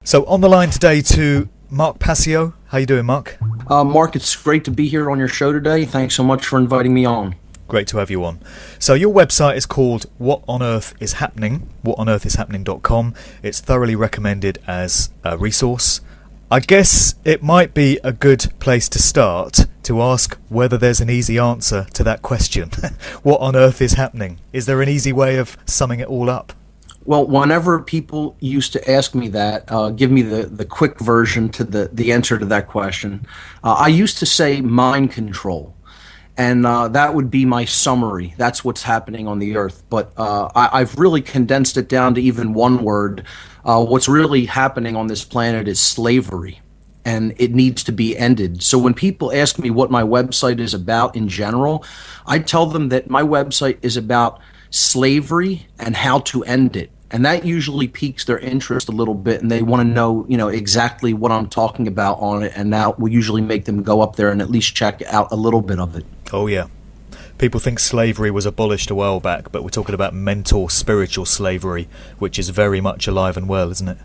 So on the line today to Mark Passio. How you doing, Mark? Mark, it's great to be here on your show today. Thanks so much for inviting me on. Great to have you on. So your website is called What on Earth is Happening, whatonearthishappening.com. It's thoroughly recommended as a resource. I guess it might be a good place to start to ask whether there's an easy answer to that question. What on earth is happening? Is there an easy way of summing it all up? Well, whenever people used to ask me that, give me the quick version to the answer to that question, I used to say mind control. And that would be my summary. That's what's happening on the earth. But I've really condensed it down to even one word. What's really happening on this planet is slavery, and it needs to be ended. So when people ask me what my website is about in general, I tell them that my website is about slavery and how to end it. And that usually piques their interest a little bit, and they want to know, exactly what I'm talking about on it. And that will usually make them go up there and at least check out a little bit of it. Oh, yeah. People think slavery was abolished a while back, but we're talking about mental, spiritual slavery, which is very much alive and well, isn't it?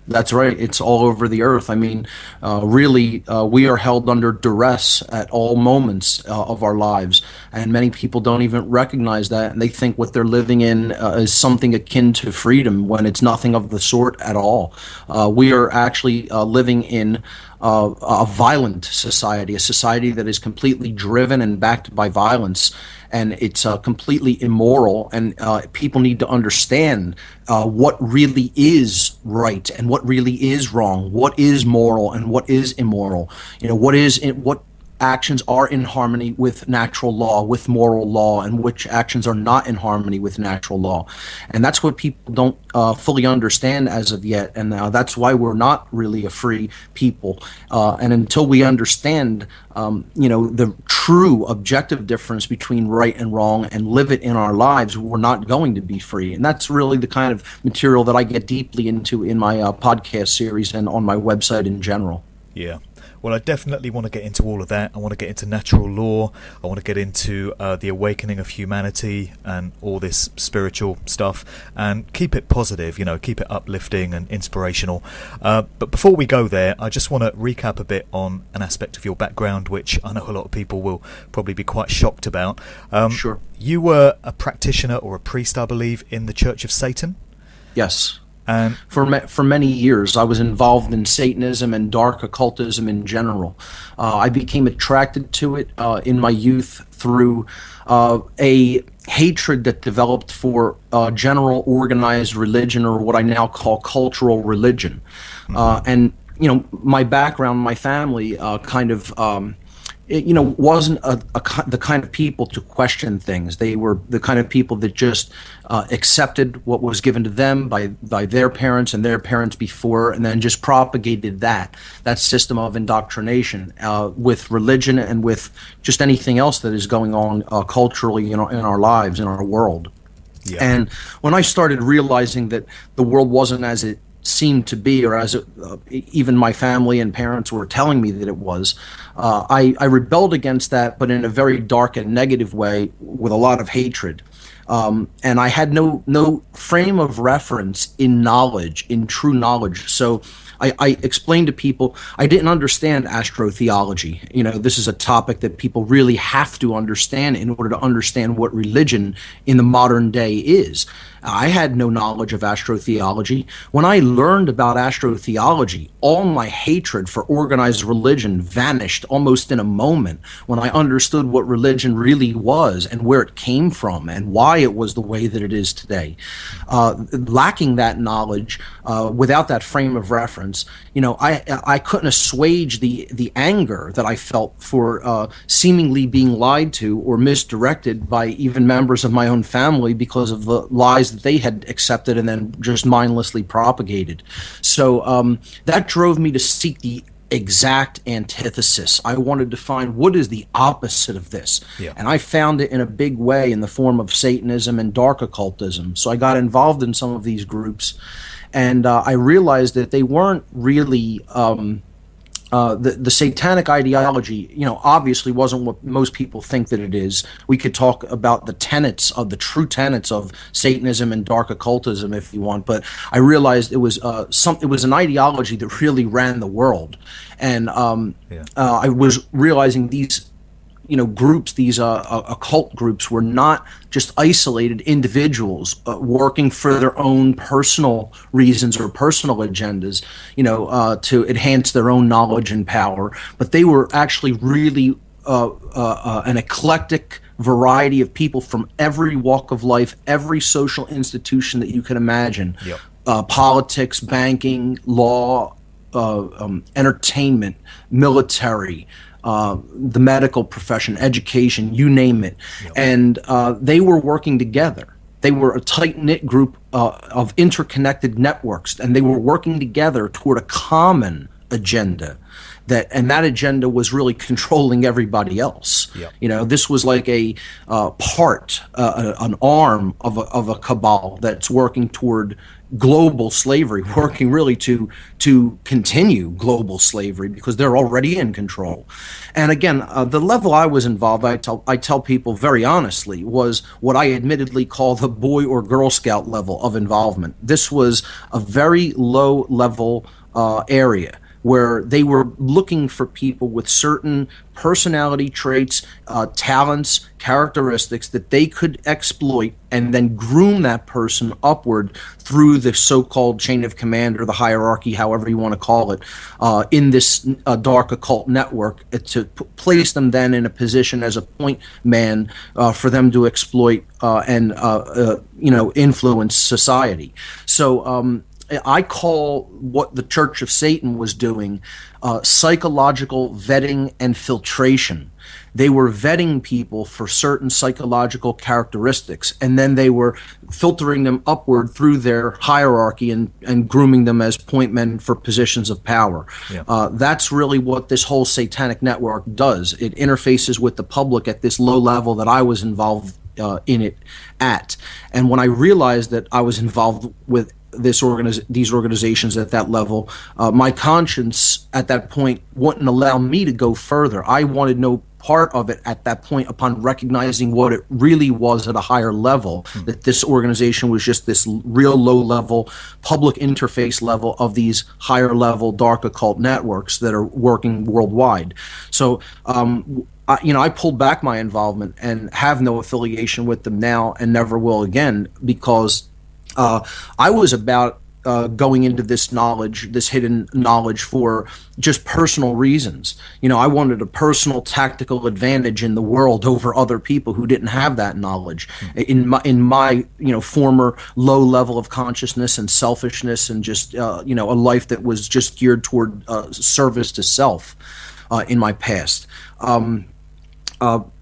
That's right. It's all over the earth. I mean, really, we are held under duress at all moments of our lives, and many people don't even recognize that, and they think what they're living in is something akin to freedom when it's nothing of the sort at all. We are actually living in a violent society, a society that is completely driven and backed by violence, and it's completely immoral, and people need to understand what really is right and what really is wrong, what is moral and what is immoral, what actions are in harmony with natural law, with moral law, and which actions are not in harmony with natural law. And that's what people don't fully understand as of yet, and that's why we're not really a free people. And until we understand the true objective difference between right and wrong and live it in our lives, we're not going to be free. And that's really the kind of material that I get deeply into in my podcast series and on my website in general. Yeah. Well, I definitely want to get into all of that. I want to get into natural law. I want to get into the awakening of humanity and all this spiritual stuff, and keep it positive, keep it uplifting and inspirational. But before we go there, I just want to recap a bit on an aspect of your background, which I know a lot of people will probably be quite shocked about. Sure. You were a practitioner or a priest, I believe, in the Church of Satan? Yes. For many years, I was involved in Satanism and dark occultism in general. I became attracted to it in my youth through a hatred that developed for general organized religion, or what I now call cultural religion. And my background, my family, wasn't the kind of people to question things. They were the kind of people that just accepted what was given to them by their parents and their parents before, and then just propagated that system of indoctrination with religion and with just anything else that is going on culturally in our lives, in our world. Yeah. And when I started realizing that the world wasn't as it seemed to be, or as even my family and parents were telling me that it was, I rebelled against that, but in a very dark and negative way, with a lot of hatred. And I had no frame of reference in knowledge, in true knowledge. So I explained to people I didn't understand astrotheology. This is a topic that people really have to understand in order to understand what religion in the modern day is. I had no knowledge of astrotheology. When I learned about astrotheology, all my hatred for organized religion vanished almost in a moment when I understood what religion really was and where it came from and why it was the way that it is today. Lacking that knowledge, without that frame of reference, I couldn't assuage the anger that I felt for seemingly being lied to or misdirected by even members of my own family because of the lies that they had accepted and then just mindlessly propagated. So that drove me to seek the exact antithesis. I wanted to find what is the opposite of this. Yeah. And I found it in a big way in the form of Satanism and dark occultism. So I got involved in some of these groups, and I realized that they weren't really the satanic ideology, obviously wasn't what most people think that it is. We could talk about the true tenets of Satanism and dark occultism if you want, but I realized it was an ideology that really ran the world, and I was realizing these groups, these occult groups, were not just isolated individuals working for their own personal reasons or personal agendas, to enhance their own knowledge and power, but they were actually really an eclectic variety of people from every walk of life, every social institution that you can imagine. Yep. Politics, banking, law, entertainment, military, the medical profession, education, you name it. Yep. And they were working together. They were a tight-knit group of interconnected networks, and they were working together toward a common agenda. And that agenda was really controlling everybody else. Yep. This was like a an arm of a cabal that's working toward global slavery, working really to continue global slavery because they're already in control. And again, the level I was involved, I tell people very honestly, was what I admittedly call the Boy or Girl Scout level of involvement. This was a very low level area where they were looking for people with certain personality traits, talents, characteristics that they could exploit and then groom that person upward through the so-called chain of command or the hierarchy, however you want to call it, in this dark occult network, to place them then in a position as a point man for them to exploit and influence society. So I call what the Church of Satan was doing psychological vetting and filtration. They were vetting people for certain psychological characteristics, and then they were filtering them upward through their hierarchy and grooming them as point men for positions of power. Yeah. That's really what this whole satanic network does. It interfaces with the public at this low level that I was involved in it at. And when I realized that I was involved with these organizations at that level, my conscience at that point wouldn't allow me to go further. I wanted no part of it at that point upon recognizing what it really was at a higher level, that this organization was just this real low-level public interface level of these higher-level dark occult networks that are working worldwide. So I pulled back my involvement and have no affiliation with them now and never will again, because I was about going into this knowledge, this hidden knowledge, for just personal reasons. I wanted a personal tactical advantage in the world over other people who didn't have that knowledge. In my former low level of consciousness and selfishness, and just a life that was just geared toward service to self in my past.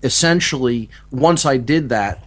Essentially, once I did that,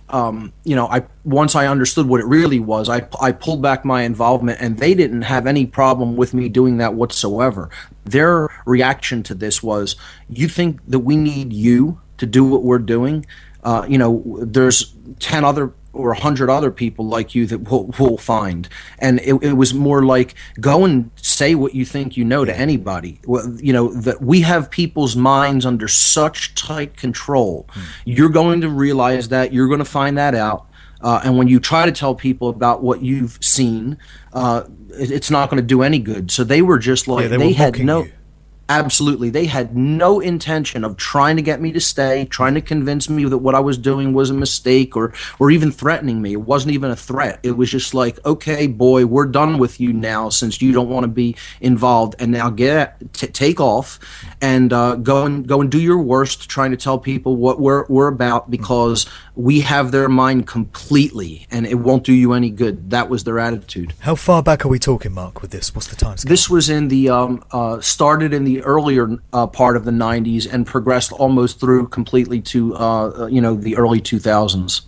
once I understood what it really was, I pulled back my involvement, and they didn't have any problem with me doing that whatsoever. Their reaction to this was, "You think that we need you to do what we're doing? There's 10 other or 100 other people like you that we'll find." And it was more like, go and say what you think to anybody. That we have people's minds under such tight control. You're going to realize that. You're going to find that out. And when you try to tell people about what you've seen, it's not going to do any good. So they were just like, they had no... You. Absolutely. They had no intention of trying to get me to stay, trying to convince me that what I was doing was a mistake, or even threatening me. It wasn't even a threat. It was just like, okay, boy, we're done with you now since you don't want to be involved, and now take off and go and do your worst trying to tell people what we're about, because we have their mind completely and it won't do you any good. That was their attitude. How far back are we talking, Mark, with this? What's the time scale? This was in the started in the earlier part of the 90s and progressed almost through completely to the early 2000s.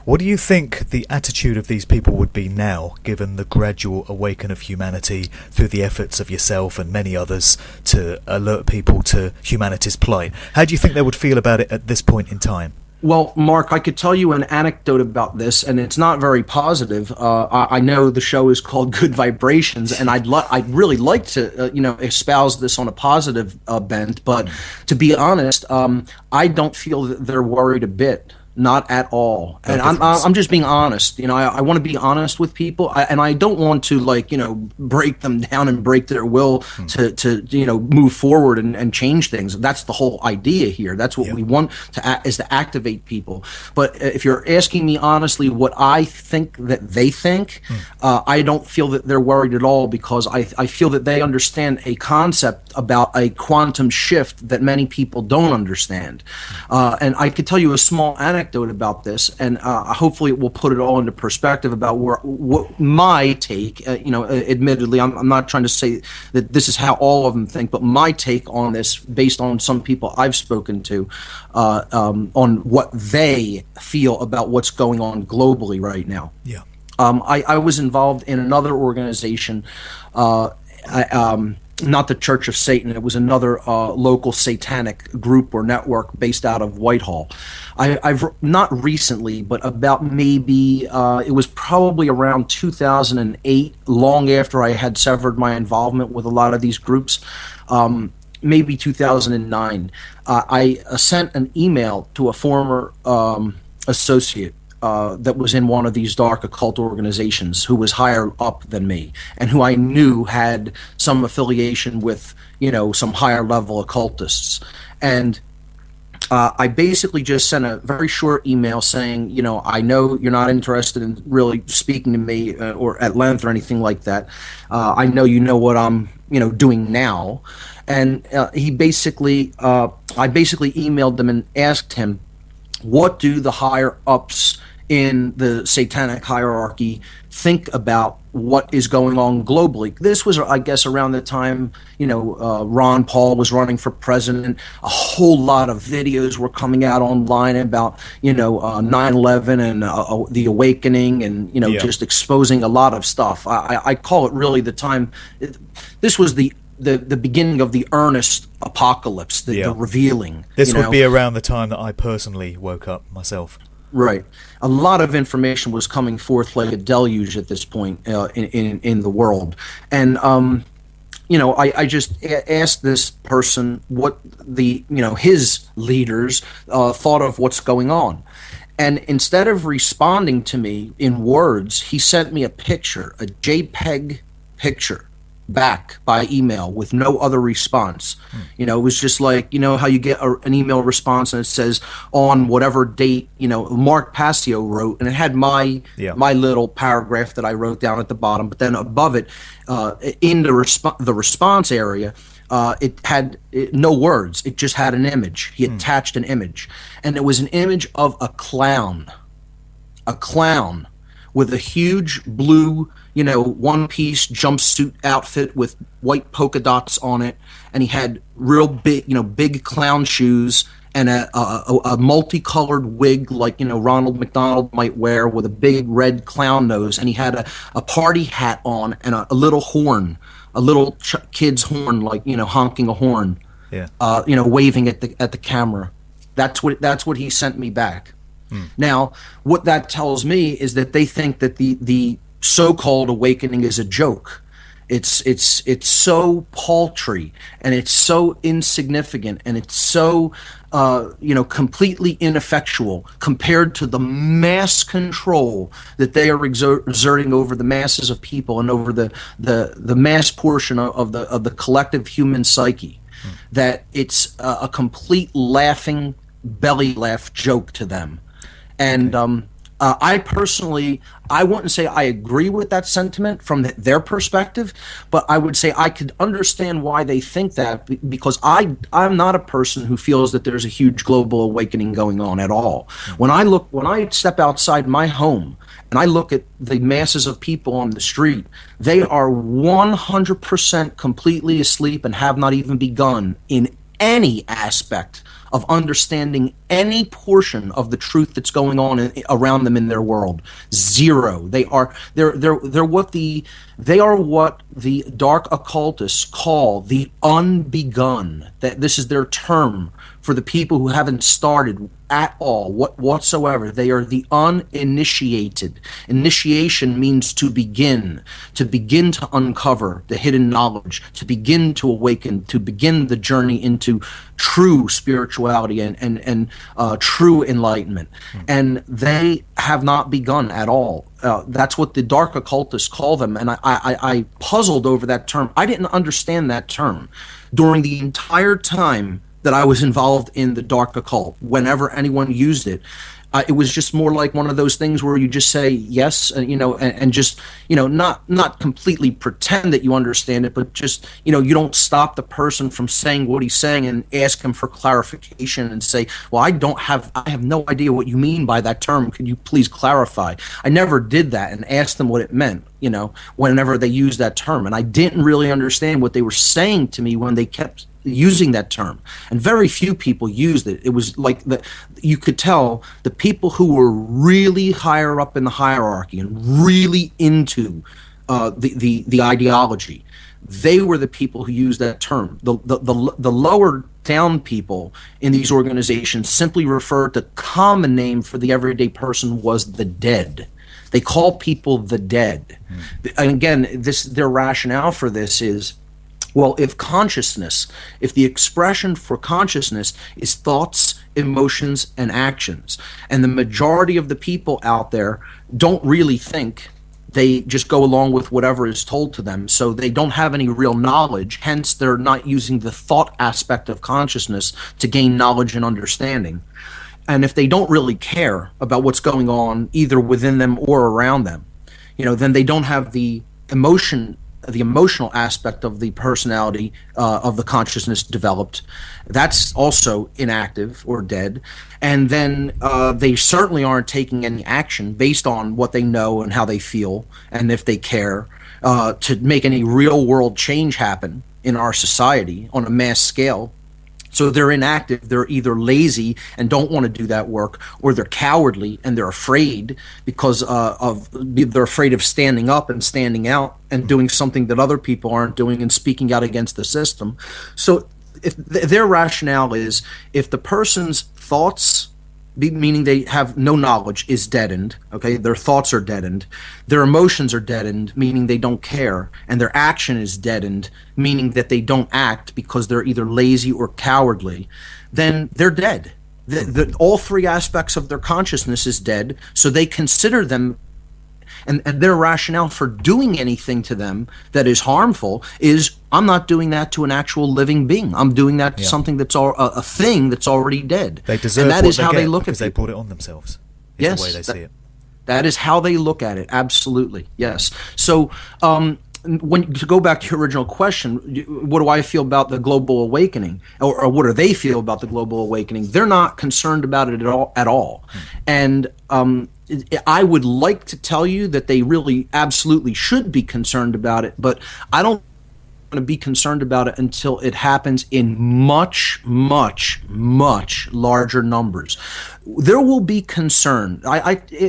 What do you think the attitude of these people would be now, given the gradual awakening of humanity through the efforts of yourself and many others to alert people to humanity's plight? How do you think they would feel about it at this point in time? Well, Mark, I could tell you an anecdote about this, and it's not very positive. I know the show is called Good Vibrations, and I'd really like to, espouse this on a positive bent. But to be honest, I don't feel that they're worried a bit. Not at all. No And difference. I'm just being honest. I want to be honest with people, and I don't want to break them down and break their will to move forward and change things. That's the whole idea here. That's what Yeah. we want is to activate people. But if you're asking me honestly what I think that they think, I don't feel that they're worried at all, because I feel that they understand a concept about a quantum shift that many people don't understand. And I could tell you a small anecdote about this, and hopefully it will put it all into perspective about what my take. Admittedly, I'm not trying to say that this is how all of them think, but my take on this, based on some people I've spoken to, on what they feel about what's going on globally right now. Yeah. I was involved in another organization, not the Church of Satan. It was another local satanic group or network based out of Whitehall. I've not recently, but about maybe it was probably around 2008, long after I had severed my involvement with a lot of these groups. Maybe 2009. I sent an email to a former associate that was in one of these dark occult organizations, who was higher up than me and who I knew had some affiliation with, some higher level occultists. And I basically just sent a very short email saying, I know you're not interested in really speaking to me or at length or anything like that. I know what I'm, doing now. And I basically emailed him and asked him, what do the higher ups in the satanic hierarchy think about what is going on globally? This was, I guess, around the time, Ron Paul was running for president. A whole lot of videos were coming out online about, 9/11 and the awakening, and, just exposing a lot of stuff. I call it really the time. This was the beginning of the earnest apocalypse, the revealing. This would be around the time that I personally woke up myself. Right. A lot of information was coming forth like a deluge at this point in the world. And, I just asked this person what his leaders thought of what's going on. And instead of responding to me in words, he sent me a picture, a JPEG picture, back by email with no other response. It was just like, how you get an email response and it says on whatever date, Mark Passio wrote, and it had my little paragraph that I wrote down at the bottom, but then above it, in the response area, it had no words. It just had an image. He attached an image, and it was an image of a clown with a huge blue, one-piece jumpsuit outfit with white polka dots on it, and he had real big, big clown shoes and a multicolored wig like, Ronald McDonald might wear, with a big red clown nose, and he had a party hat on and a little horn, a little kid's horn, like, honking a horn, waving at the camera. That's what he sent me back. Now, what that tells me is that they think that the so-called awakening is a joke. It's so paltry, and it's so insignificant, and it's so completely ineffectual compared to the mass control that they are exerting over the masses of people and over the mass portion of the collective human psyche. That it's a complete laughing belly laugh joke to them. And I personally, I wouldn't say I agree with that sentiment from their perspective, but I would say I could understand why they think that, because I'm not a person who feels that there's a huge global awakening going on at all. When I step outside my home and I look at the masses of people on the street, they are 100% completely asleep and have not even begun in any aspect of understanding any portion of the truth that's going on around them in their world. Zero. They are what the dark occultists call the unbegun. That this is their term for the people who haven't started at all, whatsoever. They are the uninitiated. Initiation means to begin to uncover the hidden knowledge, to begin to awaken, to begin the journey into true spirituality and true enlightenment. And they have not begun at all. That's what the dark occultists call them, and I puzzled over that term. I didn't understand that term during the entire time that I was involved in the dark occult. Whenever anyone used it, it was just more like one of those things where you just say yes, and just, not completely pretend that you understand it, but just, you don't stop the person from saying what he's saying and ask him for clarification and say, well, I have no idea what you mean by that term. Could you please clarify? I never did that and asked them what it meant, whenever they used that term. And I didn't really understand what they were saying to me when they kept using that term, and very few people used it. It was like you could tell the people who were really higher up in the hierarchy and really into the ideology, they were the people who used that term. The lower down people in these organizations simply referred to common name for the everyday person was the dead. They call people the dead. And again, their rationale for this is, well, if the expression for consciousness is thoughts, emotions, and actions, and the majority of the people out there don't really think, they just go along with whatever is told to them, so they don't have any real knowledge, hence they're not using the thought aspect of consciousness to gain knowledge and understanding. And if they don't really care about what's going on either within them or around them, then they don't have the emotional aspect of the personality of the consciousness developed. That's also inactive or dead. And then they certainly aren't taking any action based on what they know and how they feel, and if they care, to make any real world change happen in our society on a mass scale. So they're inactive, they're either lazy and don't want to do that work, or they're cowardly and they're afraid because they're afraid of standing up and standing out and doing something that other people aren't doing and speaking out against the system. So if their rationale is, if the person's thoughts, meaning they have no knowledge, is deadened, okay, their thoughts are deadened, their emotions are deadened, meaning they don't care, and their action is deadened, meaning that they don't act because they're either lazy or cowardly, then they're dead. All three aspects of their consciousness is dead, so they consider them, and their rationale for doing anything to them that is harmful is, I'm not doing that to an actual living being. I'm doing that to something that's a thing that's already dead. They deserve and that what is they how get they look because at they people. brought it on themselves. Yes, the way they see it. That is how they look at it. Absolutely, yes. So, to go back to your original question, what do I feel about the global awakening, or what do they feel about the global awakening? They're not concerned about it at all. And I would like to tell you that they really absolutely should be concerned about it, but I don't want to be concerned about it until it happens in much, much, much larger numbers. There will be concern.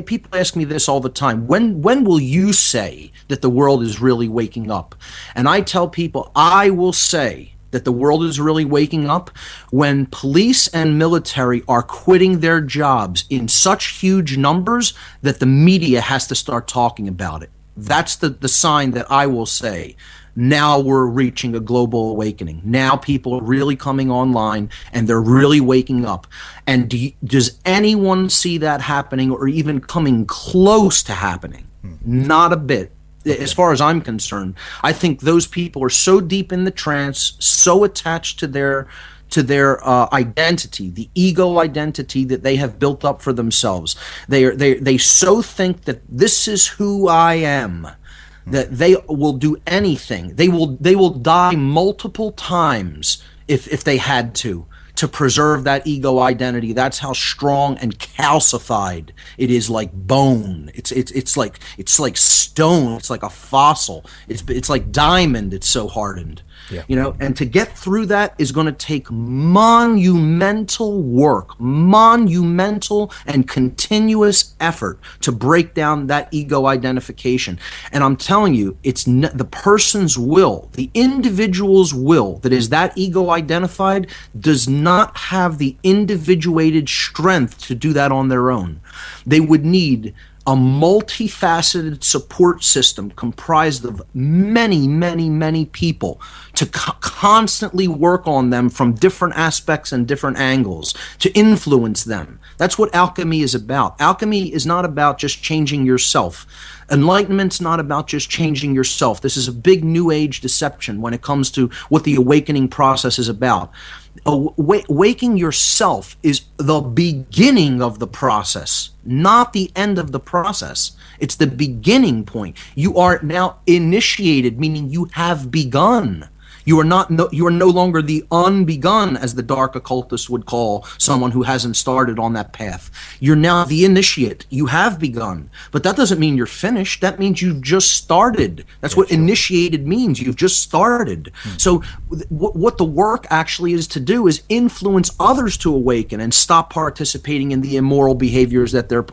People ask me this all the time. When will you say that the world is really waking up? And I tell people, I will say that the world is really waking up when police and military are quitting their jobs in such huge numbers that the media has to start talking about it. That's the sign that I will say, now we're reaching a global awakening. Now people are really coming online and they're really waking up. And does anyone see that happening or even coming close to happening? Not a bit. As far as I'm concerned, I think those people are so deep in the trance, so attached to their identity, the ego identity that they have built up for themselves. They so think that this is who I am, that they will do anything. They will die multiple times if they had to to preserve that ego identity. That's how strong and calcified it is, like bone. It's like stone. It's like a fossil. It's like diamond. It's so hardened. Yeah. You know, and to get through that is going to take monumental work, monumental and continuous effort to break down that ego identification. And I'm telling you, it's the person's will, the individual's will that is that ego identified does not have the individuated strength to do that on their own. They would need a multifaceted support system comprised of many, many, many people to constantly work on them from different aspects and different angles, to influence them. That's what alchemy is about. Alchemy is not about just changing yourself. Enlightenment's not about just changing yourself. This is a big New Age deception when it comes to what the awakening process is about. Waking yourself is the beginning of the process, not the end of the process. It's the beginning point. You are now initiated, meaning you have begun. You are no longer the unbegun, as the dark occultists would call someone who hasn't started on that path. You're now the initiate. You have begun. But that doesn't mean you're finished. That means you've just started. That's what initiated means. You've just started. So what the work actually is to do is influence others to awaken and stop participating in the immoral behaviors that they're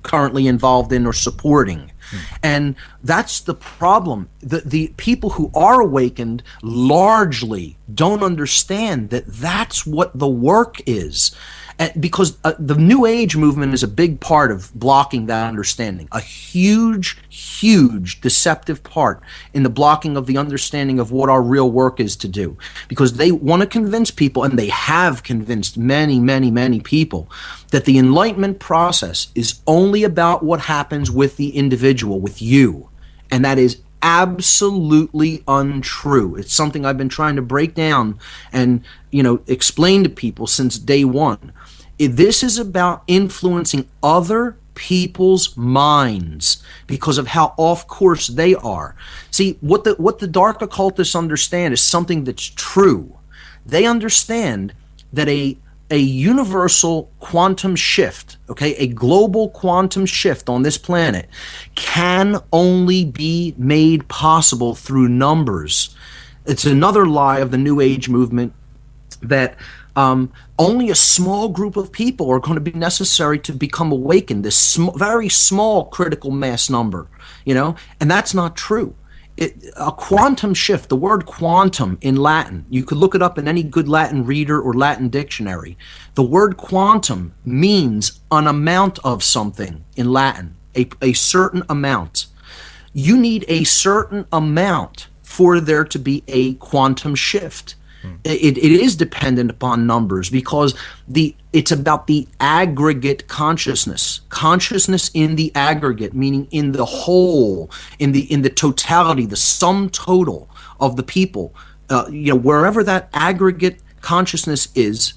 currently involved in or supporting. And that's the problem. The people who are awakened largely don't understand that that's what the work is. Because the New Age movement is a big part of blocking that understanding. A huge, huge deceptive part in the blocking of the understanding of what our real work is to do. Because they want to convince people, and they have convinced many, many, many people, that the enlightenment process is only about what happens with the individual, with you. And that is absolutely untrue. It's something I've been trying to break down and, explain to people since day one. This is about influencing other people's minds because of how off course they are. See, what the dark occultists understand is something that's true. They understand that a universal quantum shift, a global quantum shift on this planet can only be made possible through numbers. It's another lie of the New Age movement that only a small group of people are going to be necessary to become awakened, this very small critical mass number, and that's not true. A quantum shift, the word quantum in Latin, you could look it up in any good Latin reader or Latin dictionary. The word quantum means an amount of something in Latin, a certain amount. You need a certain amount for there to be a quantum shift. It is dependent upon numbers because it's about the aggregate consciousness in the aggregate, meaning in the whole, in the totality, the sum total of the people. Wherever that aggregate consciousness is,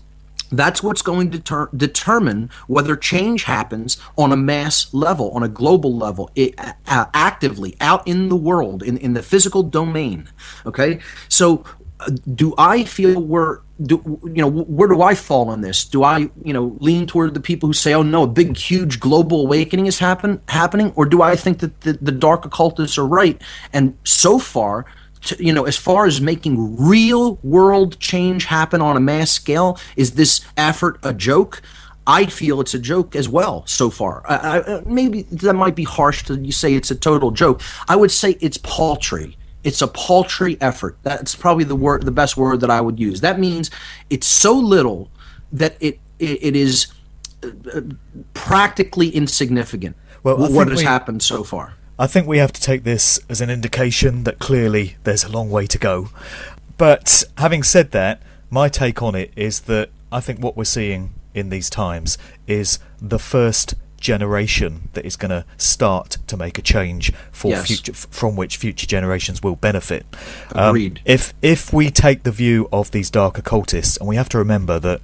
that's what's going to determine whether change happens on a mass level, on a global level, actively out in the world, in the physical domain. Okay, so. Do I feel where do I fall on this? Do I lean toward the people who say, oh no, a big huge global awakening is happening, or do I think that the dark occultists are right? And so far, as far as making real world change happen on a mass scale, is this effort a joke? I feel it's a joke as well so far. Maybe that might be harsh to say it's a total joke. I would say it's paltry. It's a paltry effort. That's probably the best word that I would use. That means it's so little that it is practically insignificant. Well, what has happened so far. I think we have to take this as an indication that clearly there's a long way to go. But having said that, my take on it is that I think what we're seeing in these times is the first generation that is going to start to make a change for future, from which future generations will benefit. Agreed. If we take the view of these dark occultists, and we have to remember that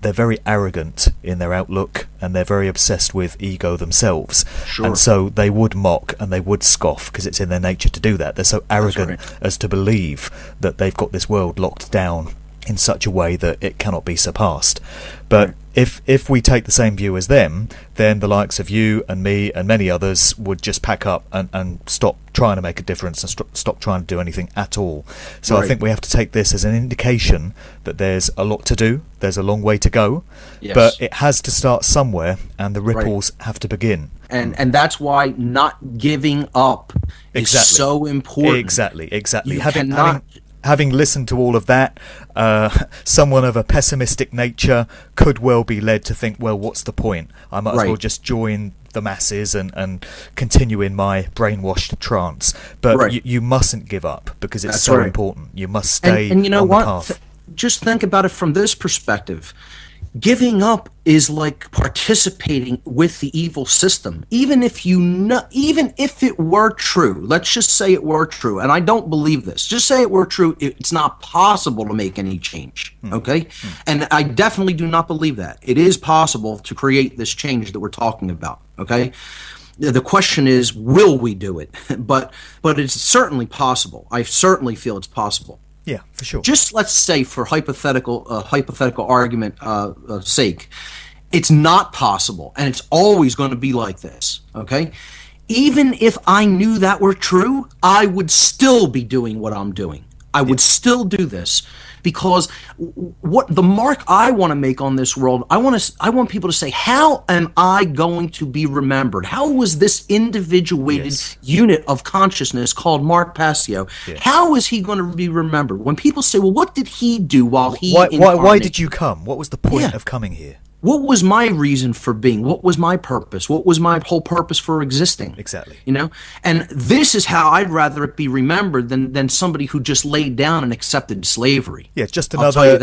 they're very arrogant in their outlook and they're very obsessed with ego themselves. Sure. And so they would mock and they would scoff because it's in their nature to do that. They're so arrogant as to believe that they've got this world locked down in such a way that it cannot be surpassed. But if we take the same view as them, then the likes of you and me and many others would just pack up and stop trying to make a difference and stop trying to do anything at all. So I think we have to take this as an indication that there's a lot to do, there's a long way to go, but it has to start somewhere, and the ripples have to begin. And that's why not giving up is so important. Exactly. Having listened to all of that, someone of a pessimistic nature could well be led to think, well, what's the point? I might as well just join the masses and continue in my brainwashed trance. But you mustn't give up, because it's so important. You must stay and you know on what? the path. Just think about it from this perspective. Giving up is like participating with the evil system. Even if it were true, let's just say it were true, and I don't believe this. Just say it were true, it's not possible to make any change, okay? And I definitely do not believe that. It is possible to create this change that we're talking about, okay? The question is, will we do it? But it's certainly possible. I certainly feel it's possible. Yeah, for sure. Just let's say, for hypothetical argument sake, it's not possible, and it's always going to be like this. Okay, even if I knew that were true, I would still be doing what I'm doing. I would still do this, because what the mark I want to make on this world, I want people to say, how am I going to be remembered? How was this individuated unit of consciousness called Mark Passio? How is he going to be remembered? When people say, well, what did he do while he why did you come? What was the point of coming here? What was my reason for being? What was my purpose? What was my whole purpose for existing? Exactly. You know? And this is how I'd rather it be remembered than somebody who just laid down and accepted slavery. Yeah, just another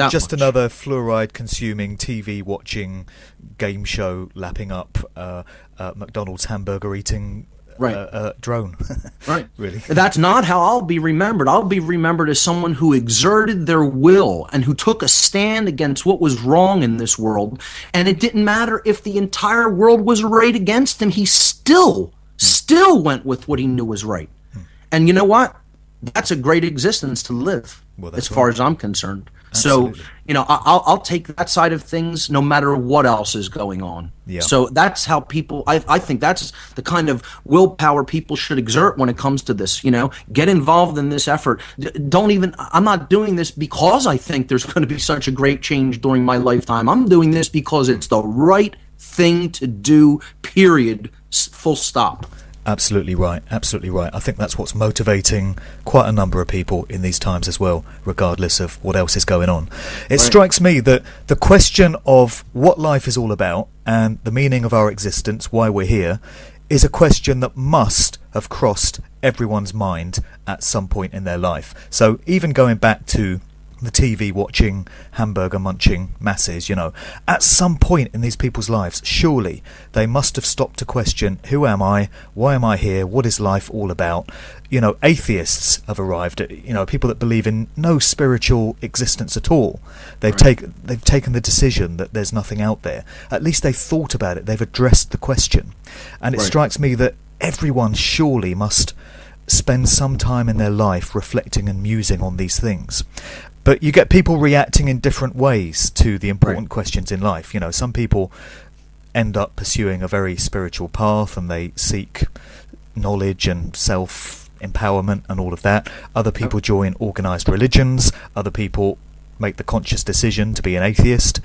fluoride consuming, TV watching, game show lapping up, McDonald's hamburger eating drone. Right. Really. That's not how I'll be remembered. I'll be remembered as someone who exerted their will and who took a stand against what was wrong in this world. And it didn't matter if the entire world was arrayed against him. He still went with what he knew was right. And you know what? That's a great existence to live, as far as I'm concerned. Absolutely. So, you know, I'll take that side of things no matter what else is going on. Yeah. So that's how people, I think that's the kind of willpower people should exert when it comes to this, you know, get involved in this effort. I'm not doing this because I think there's going to be such a great change during my lifetime. I'm doing this because it's the right thing to do, period, full stop. Absolutely right. Absolutely right. I think that's what's motivating quite a number of people in these times as well, regardless of what else is going on. It strikes me that the question of what life is all about and the meaning of our existence, why we're here, is a question that must have crossed everyone's mind at some point in their life. So even going back to the TV watching, hamburger munching masses, you know, at some point in these people's lives, surely they must have stopped to question, who am I? Why am I here? What is life all about? You know, atheists have arrived at, you know, people that believe in no spiritual existence at all. They've taken the decision that there's nothing out there. At least they've thought about it. They've addressed the question. And it strikes me that everyone surely must spend some time in their life reflecting and musing on these things. But you get people reacting in different ways to the important questions in life. You know, some people end up pursuing a very spiritual path and they seek knowledge and self-empowerment and all of that. Other people join organised religions. Other people make the conscious decision to be an atheist.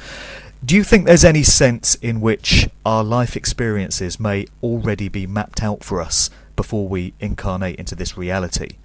Do you think there's any sense in which our life experiences may already be mapped out for us before we incarnate into this reality?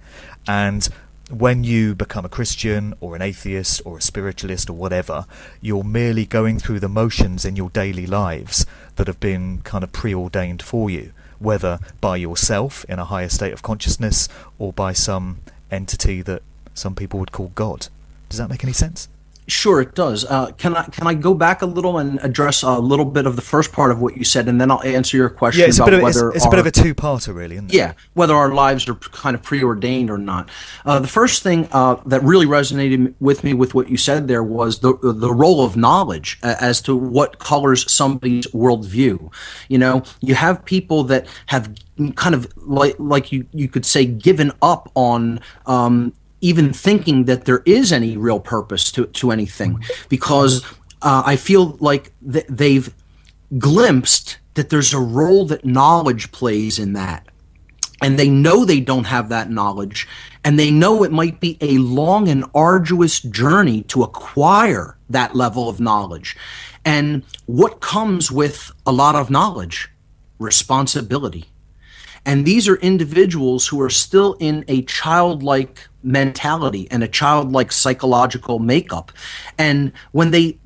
And when you become a Christian or an atheist or a spiritualist or whatever, you're merely going through the motions in your daily lives that have been kind of preordained for you, whether by yourself in a higher state of consciousness or by some entity that some people would call God. Does that make any sense? Sure, it does. Can I go back a little and address a little bit of the first part of what you said, and then I'll answer your question about whether it's a bit of a two-parter, really, isn't it? Yeah, whether our lives are kind of preordained or not. The first thing that really resonated with me with what you said there was the role of knowledge as to what colors somebody's worldview. You know, you have people that have kind of like you could say given up on even thinking that there is any real purpose to anything, because I feel like they've glimpsed that there's a role that knowledge plays in that. And they know they don't have that knowledge, and they know it might be a long and arduous journey to acquire that level of knowledge. And what comes with a lot of knowledge? Responsibility. And these are individuals who are still in a childlike mentality and a childlike psychological makeup. And when they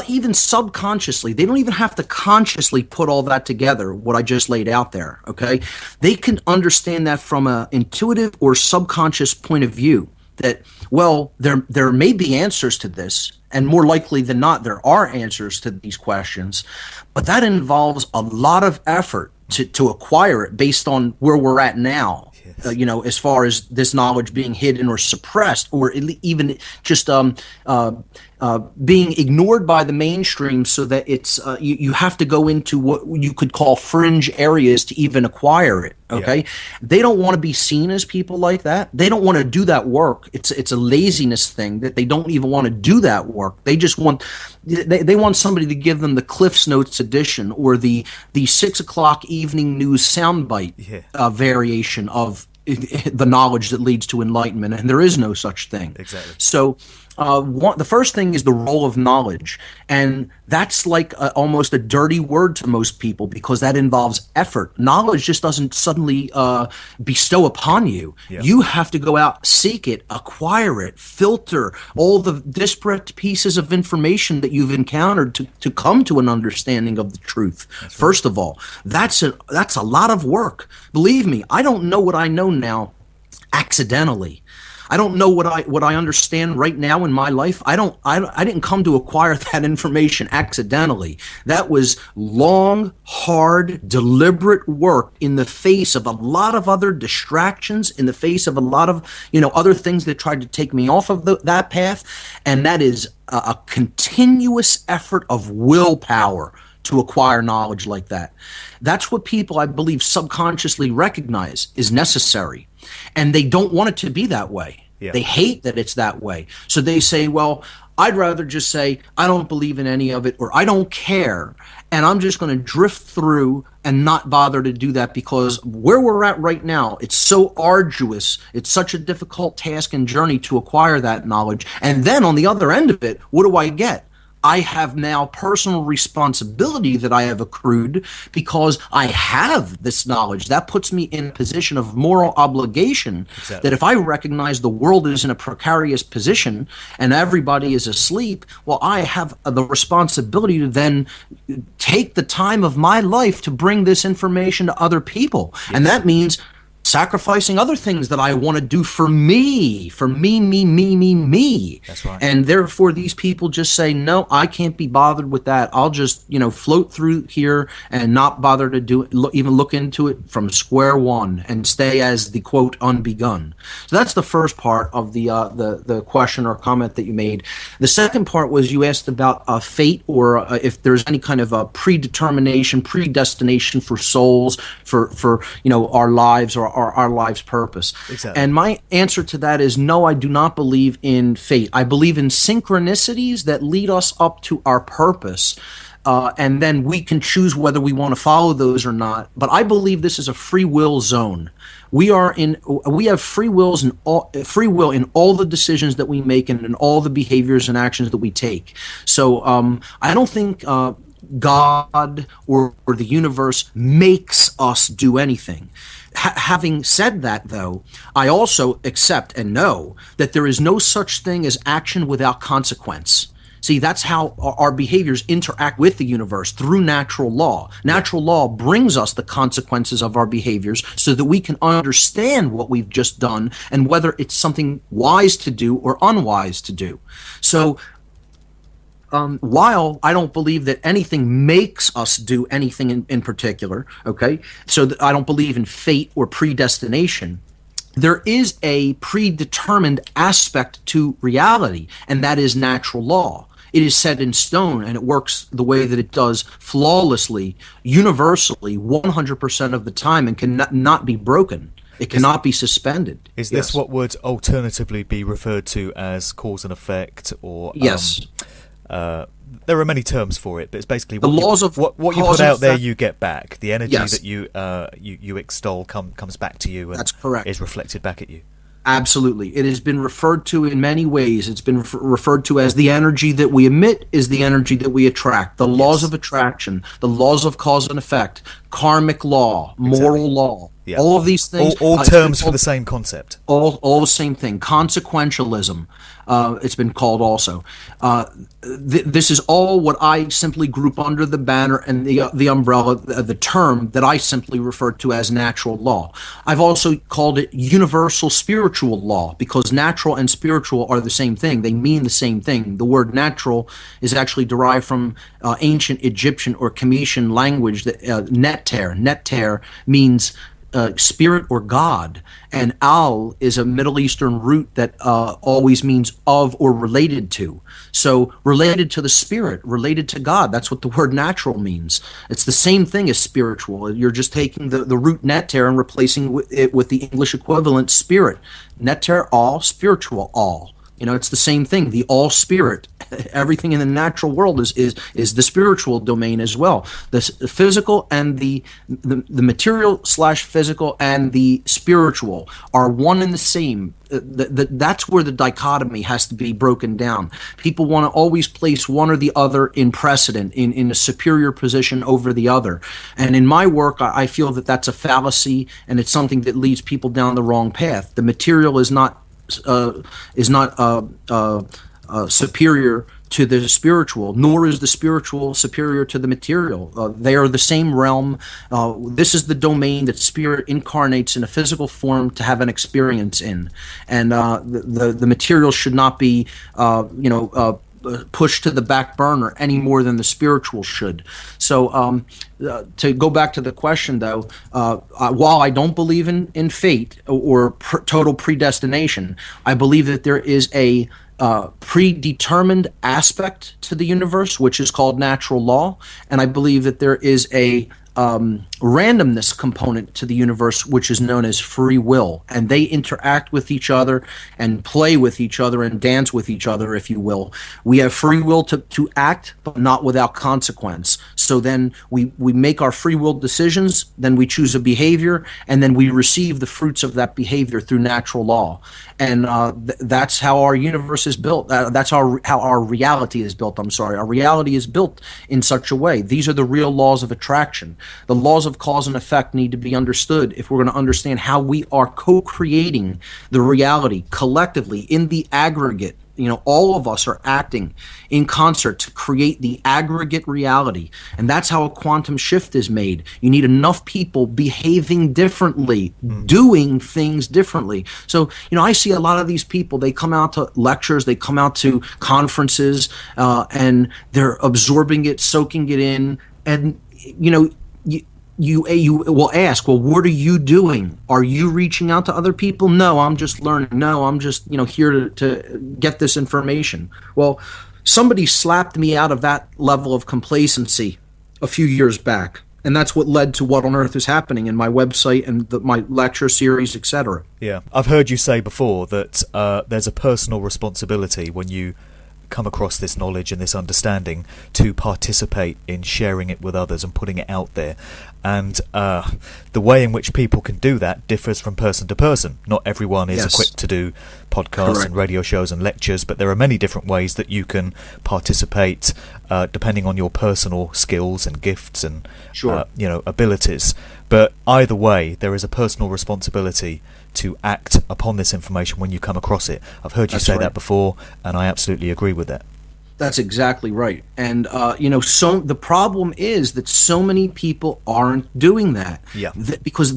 even subconsciously, they don't even have to consciously put all that together, what I just laid out there, okay? They can understand that from an intuitive or subconscious point of view, that, well, there may be answers to this, and more likely than not, there are answers to these questions, but that involves a lot of effort to acquire it based on where we're at now. As far as this knowledge being hidden or suppressed, or even just being ignored by the mainstream, so that it's you have to go into what you could call fringe areas to even acquire it. Okay, yeah. They don't want to be seen as people like that. They don't want to do that work. It's a laziness thing that they don't even want to do that work. They just want they want somebody to give them the Cliff's Notes edition or the 6 o'clock evening news soundbite variation of the knowledge that leads to enlightenment, and there is no such thing. Exactly. So the first thing is the role of knowledge, and that's like almost a dirty word to most people, because that involves effort. Knowledge just doesn't suddenly bestow upon you. Yeah. You have to go out, seek it, acquire it, filter all the disparate pieces of information that you've encountered to come to an understanding of the truth. That's First of all, that's a lot of work. Believe me, I don't know what I know now accidentally. I don't know what I understand right now in my life. I didn't come to acquire that information accidentally. That was long, hard, deliberate work in the face of a lot of other distractions, in the face of a lot of other things that tried to take me off of that path, and that is a continuous effort of willpower to acquire knowledge like that. That's what people, I believe, subconsciously recognize is necessary. And they don't want it to be that way. Yeah. They hate that it's that way. So they say, well, I'd rather just say, I don't believe in any of it, or I don't care, and I'm just going to drift through and not bother to do that, because where we're at right now, it's so arduous. It's such a difficult task and journey to acquire that knowledge. And then on the other end of it, what do I get? I have now personal responsibility that I have accrued because I have this knowledge. That puts me in a position of moral obligation. Exactly. That if I recognize the world is in a precarious position and everybody is asleep, well, I have the responsibility to then take the time of my life to bring this information to other people. Yes. And that means sacrificing other things that I want to do for me. That's right. And therefore, these people just say, no, I can't be bothered with that. I'll just, float through here and not bother to do it, even look into it from square one, and stay as the quote unbegun. So that's the first part of the question or comment that you made. The second part was you asked about fate, or if there's any kind of a predestination for souls, for our lives or our life's purpose. Exactly. And my answer to that is no, I do not believe in fate. I believe in synchronicities that lead us up to our purpose. And then we can choose whether we want to follow those or not. But I believe this is a free will zone. We have free will in all the decisions that we make and in all the behaviors and actions that we take. So I don't think God or the universe makes us do anything. Having said that, though, I also accept and know that there is no such thing as action without consequence. See, that's how our behaviors interact with the universe, through natural law. Natural law brings us the consequences of our behaviors so that we can understand what we've just done and whether it's something wise to do or unwise to do. So while I don't believe that anything makes us do anything in particular, okay, so I don't believe in fate or predestination, there is a predetermined aspect to reality, and that is natural law. It is set in stone, and it works the way that it does flawlessly, universally, 100% of the time, and can not be broken. It cannot be suspended. Is this what would alternatively be referred to as cause and effect, or yes? There are many terms for it, but it's basically the laws of what you put out there, you get back. The energy that you extol comes back to you, and that's correct. Is reflected back at you. Absolutely. It has been referred to in many ways. It's been referred to as the energy that we emit is the energy that we attract. The laws of attraction, the laws of cause and effect, karmic law, moral law, all of these things. All terms for the same concept. All the same thing. Consequentialism, it's been called also. This is all what I simply group under the banner and the umbrella, the term that I simply refer to as natural law. I've also called it universal spiritual law, because natural and spiritual are the same thing. They mean the same thing. The word natural is actually derived from ancient Egyptian or Cometian language, neter. Neter means spirit or God, and al is a Middle Eastern root that always means of or related to. So related to the spirit, related to God. That's what the word natural means. It's the same thing as spiritual. You're just taking the root neter and replacing it with the English equivalent spirit. Neter, all, spiritual, all. It's the same thing, the all spirit. Everything in the natural world is the spiritual domain as well. The physical and the material / physical and the spiritual are one and the same. That's where the dichotomy has to be broken down. People want to always place one or the other in precedent, in a superior position over the other. And in my work, I feel that that's a fallacy, and it's something that leads people down the wrong path. The material is not superior to the spiritual, nor is the spiritual superior to the material. They are the same realm. This is the domain that spirit incarnates in a physical form to have an experience in, and the material should not be, pushed to the back burner any more than the spiritual should. So to go back to the question, though, while I don't believe in fate or total predestination, I believe that there is a predetermined aspect to the universe, which is called natural law, and I believe that there is a randomness component to the universe, which is known as free will, and they interact with each other and play with each other and dance with each other, if you will. We have free will to act, but not without consequence. So then we make our free will decisions, then we choose a behavior, and then we receive the fruits of that behavior through natural law. And that's how our universe is built. That's how our reality is built. Our reality is built in such a way. These are the real laws of attraction. The laws of cause and effect need to be understood if we're going to understand how we are co-creating the reality collectively in the aggregate. All of us are acting in concert to create the aggregate reality. And that's how a quantum shift is made. You need enough people behaving differently, doing things differently. So, I see a lot of these people, they come out to lectures, they come out to conferences, and they're absorbing it, soaking it in. And, you will ask, well, what are you doing? Are you reaching out to other people? No, I'm just learning. No, I'm just here to get this information. Well, somebody slapped me out of that level of complacency a few years back, and that's what led to What on Earth is Happening in my website and my lecture series, etc. Yeah, I've heard you say before that there's a personal responsibility when you come across this knowledge and this understanding to participate in sharing it with others and putting it out there. And the way in which people can do that differs from person to person. Not everyone is equipped to do podcasts and radio shows and lectures, but there are many different ways that you can participate depending on your personal skills and gifts and abilities. But either way, there is a personal responsibility to act upon this information when you come across it. I've heard you say that before, and I absolutely agree with that. That's exactly right. And, so the problem is that so many people aren't doing that. Yeah. Because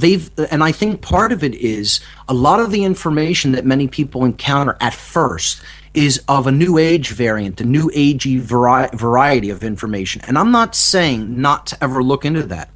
and I think part of it is a lot of the information that many people encounter at first is of a new age variant, a new agey variety of information. And I'm not saying not to ever look into that.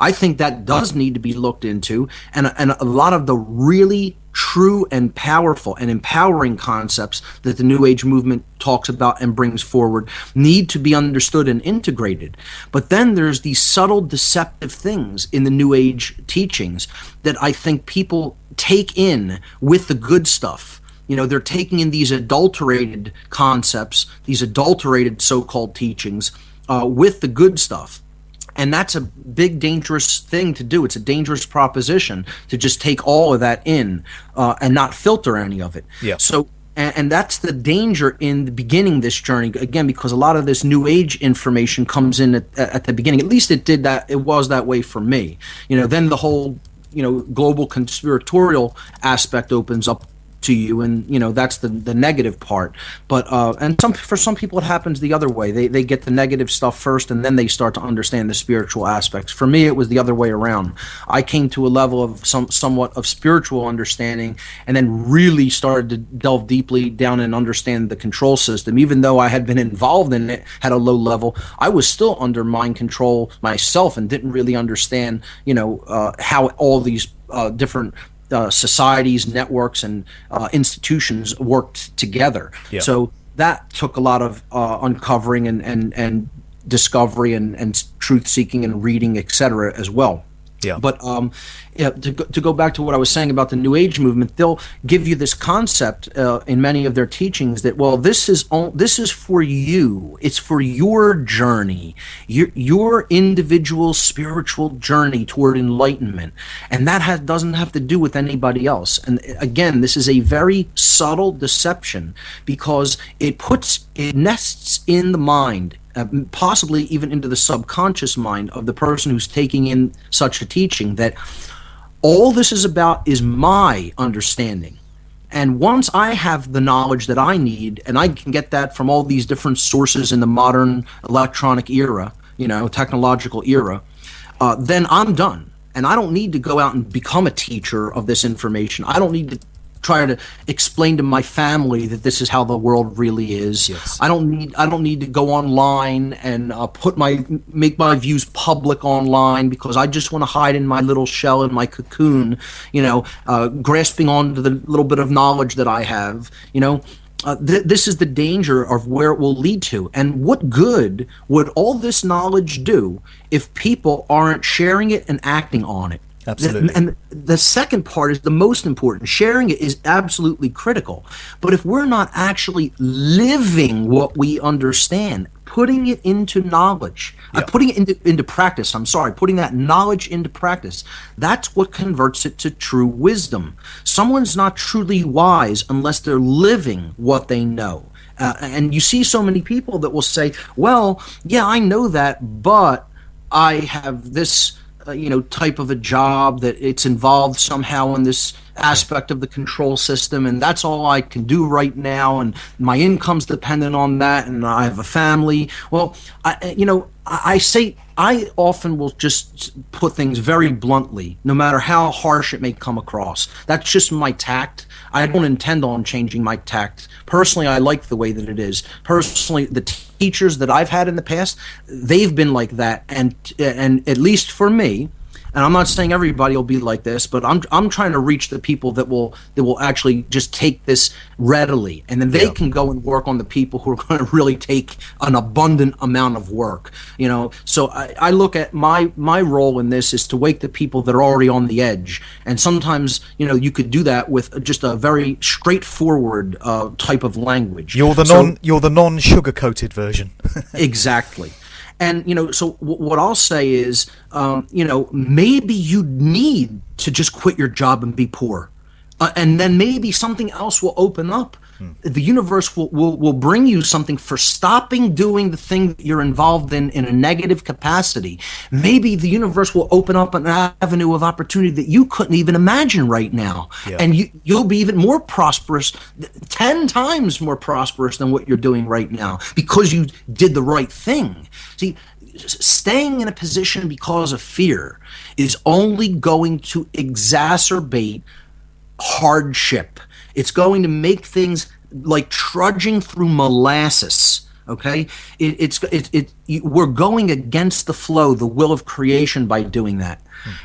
I think that does need to be looked into, and a lot of the really true and powerful and empowering concepts that the New Age movement talks about and brings forward need to be understood and integrated. But then there's these subtle deceptive things in the New Age teachings that I think people take in with the good stuff. They're taking in these adulterated concepts, these adulterated so-called teachings with the good stuff. And that's a big, dangerous thing to do. It's a dangerous proposition to just take all of that in and not filter any of it. Yeah. So, and that's the danger in the beginning of this journey, again, because a lot of this New Age information comes in at the beginning. At least it did that. It was that way for me. Then the whole, global conspiratorial aspect opens up to you, and that's the negative part. But and for some people it happens the other way. They get the negative stuff first, and then they start to understand the spiritual aspects. For me, it was the other way around. I came to a level of somewhat of spiritual understanding, and then really started to delve deeply down and understand the control system. Even though I had been involved in it at a low level, I was still under mind control myself, and didn't really understand how all these different societies, networks, and institutions worked together. Yeah. So that took a lot of uncovering and discovery and truth seeking and reading, etc. as well. Yeah. But to go back to what I was saying about the New Age movement, they'll give you this concept in many of their teachings that, well, this is for you. It's for your journey, your individual spiritual journey toward enlightenment, and that doesn't have to do with anybody else. And again, this is a very subtle deception because it nests in the mind. Possibly even into the subconscious mind of the person who's taking in such a teaching, that all this is about is my understanding. And once I have the knowledge that I need, and I can get that from all these different sources in the modern electronic era, technological era, then I'm done. And I don't need to go out and become a teacher of this information. I don't need to try to explain to my family that this is how the world really is. Yes. I don't need to go online and make my views public online, because I just want to hide in my little shell, in my cocoon, grasping onto the little bit of knowledge that I have. This is the danger of where it will lead to. And what good would all this knowledge do if people aren't sharing it and acting on it? Absolutely. And the second part is the most important. Sharing it is absolutely critical. But if we're not actually living what we understand, putting it into knowledge, putting it into practice, putting that knowledge into practice, that's what converts it to true wisdom. Someone's not truly wise unless they're living what they know. And you see so many people that will say, well, yeah, I know that, but I have this type of a job that it's involved somehow in this aspect of the control system, and that's all I can do right now, and my income's dependent on that, and I have a family. Well, I often will just put things very bluntly, no matter how harsh it may come across. That's just my tact. I don't intend on changing my tact. Personally, I like the way that it is. Personally, the teachers that I've had in the past, they've been like that, and at least for me, and I'm not saying everybody will be like this, but I'm trying to reach the people that will actually just take this readily, and then they can go and work on the people who are going to really take an abundant amount of work. So I look at my role in this is to wake the people that are already on the edge, and sometimes you could do that with just a very straightforward type of language. You're the non-sugar coated version. Exactly. And, so what I'll say is, maybe you need to just quit your job and be poor. And then maybe something else will open up. The universe will bring you something for stopping doing the thing that you're involved in a negative capacity. Maybe the universe will open up an avenue of opportunity that you couldn't even imagine right now. Yeah. And you'll be even more prosperous, 10 times more prosperous than what you're doing right now, because you did the right thing. See, staying in a position because of fear is only going to exacerbate hardship. It's going to make things like trudging through molasses. Okay, we're going against the flow, the will of creation, by doing that.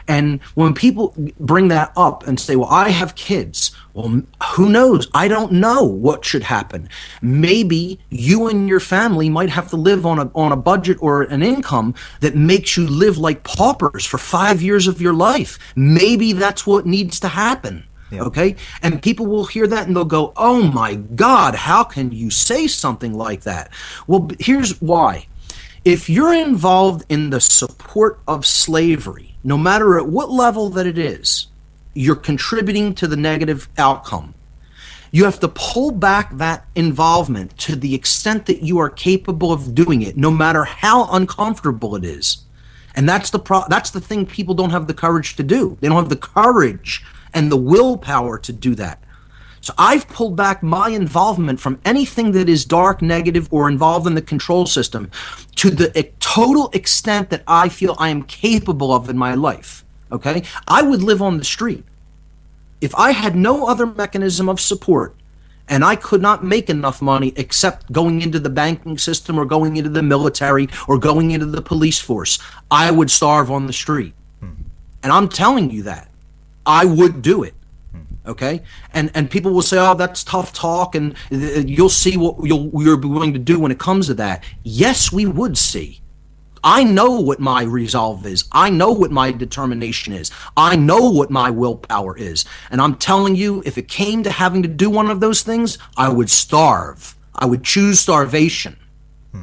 And when people bring that up and say, well, I have kids, Well, who knows? I don't know what should happen. Maybe you and your family might have to live on a budget or an income that makes you live like paupers for 5 years of your life. Maybe that's what needs to happen. Yeah. Okay? And people will hear that and they'll go, "Oh my God, how can you say something like that?" Well, here's why. If you're involved in the support of slavery, no matter at what level that it is, you're contributing to the negative outcome. You have to pull back that involvement to the extent that you are capable of doing it, no matter how uncomfortable it is. And that's the thing people don't have the courage to do. They don't have the courage and the willpower to do that. So I've pulled back my involvement from anything that is dark, negative, or involved in the control system to the total extent that I feel I am capable of in my life. Okay? I would live on the street. If I had no other mechanism of support and I could not make enough money except going into the banking system or going into the military or going into the police force, I would starve on the street. And I'm telling you that. I would do it. Okay? And people will say, "Oh, that's tough talk, and you'll see what you're willing to do when it comes to that." Yes, we would see. I know what my resolve is. I know what my determination is. I know what my willpower is. And I'm telling you, if it came to having to do one of those things, I would starve. I would choose starvation.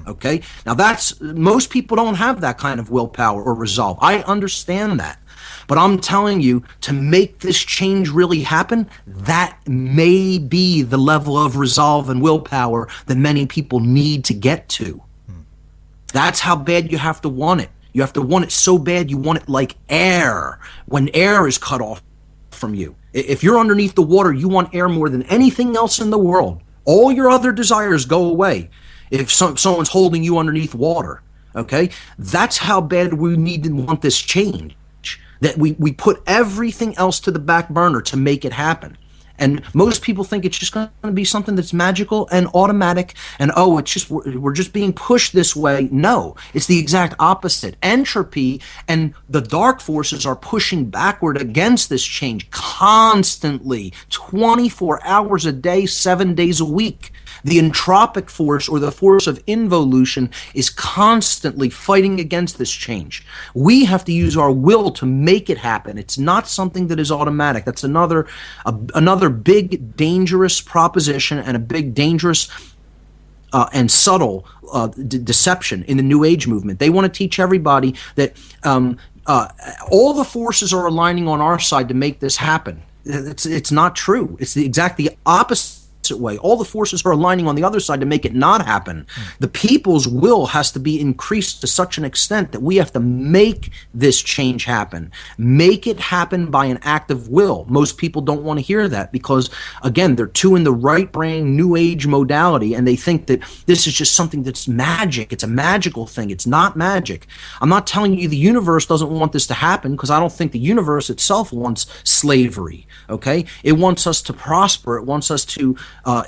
Okay? Now most people don't have that kind of willpower or resolve. I understand that. But I'm telling you, to make this change really happen, that may be the level of resolve and willpower that many people need to get to. That's how bad you have to want it. You have to want it so bad you want it like air, when air is cut off from you. If you're underneath the water, you want air more than anything else in the world. All your other desires go away if someone's holding you underneath water. Okay? That's how bad we need to want this change. That we put everything else to the back burner to make it happen. And most people think it's just going to be something that's magical and automatic and, oh, it's just we're just being pushed this way. No, it's the exact opposite. Entropy and the dark forces are pushing backward against this change constantly, 24 hours a day, 7 days a week. The entropic force, or the force of involution, is constantly fighting against this change. We have to use our will to make it happen. It's not something that is automatic. That's another big, dangerous proposition and a big, dangerous and subtle deception in the New Age movement. They want to teach everybody that all the forces are aligning on our side to make this happen. It's not true. It's the opposite way. All the forces are aligning on the other side to make it not happen. The people's will has to be increased to such an extent that we have to make this change happen. Make it happen by an act of will. Most people don't want to hear that because, again, they're too in the right brain New Age modality, and they think that this is just something that's magic. It's a magical thing. It's not magic. I'm not telling you the universe doesn't want this to happen, because I don't think the universe itself wants slavery. Okay? It wants us to prosper. It wants us to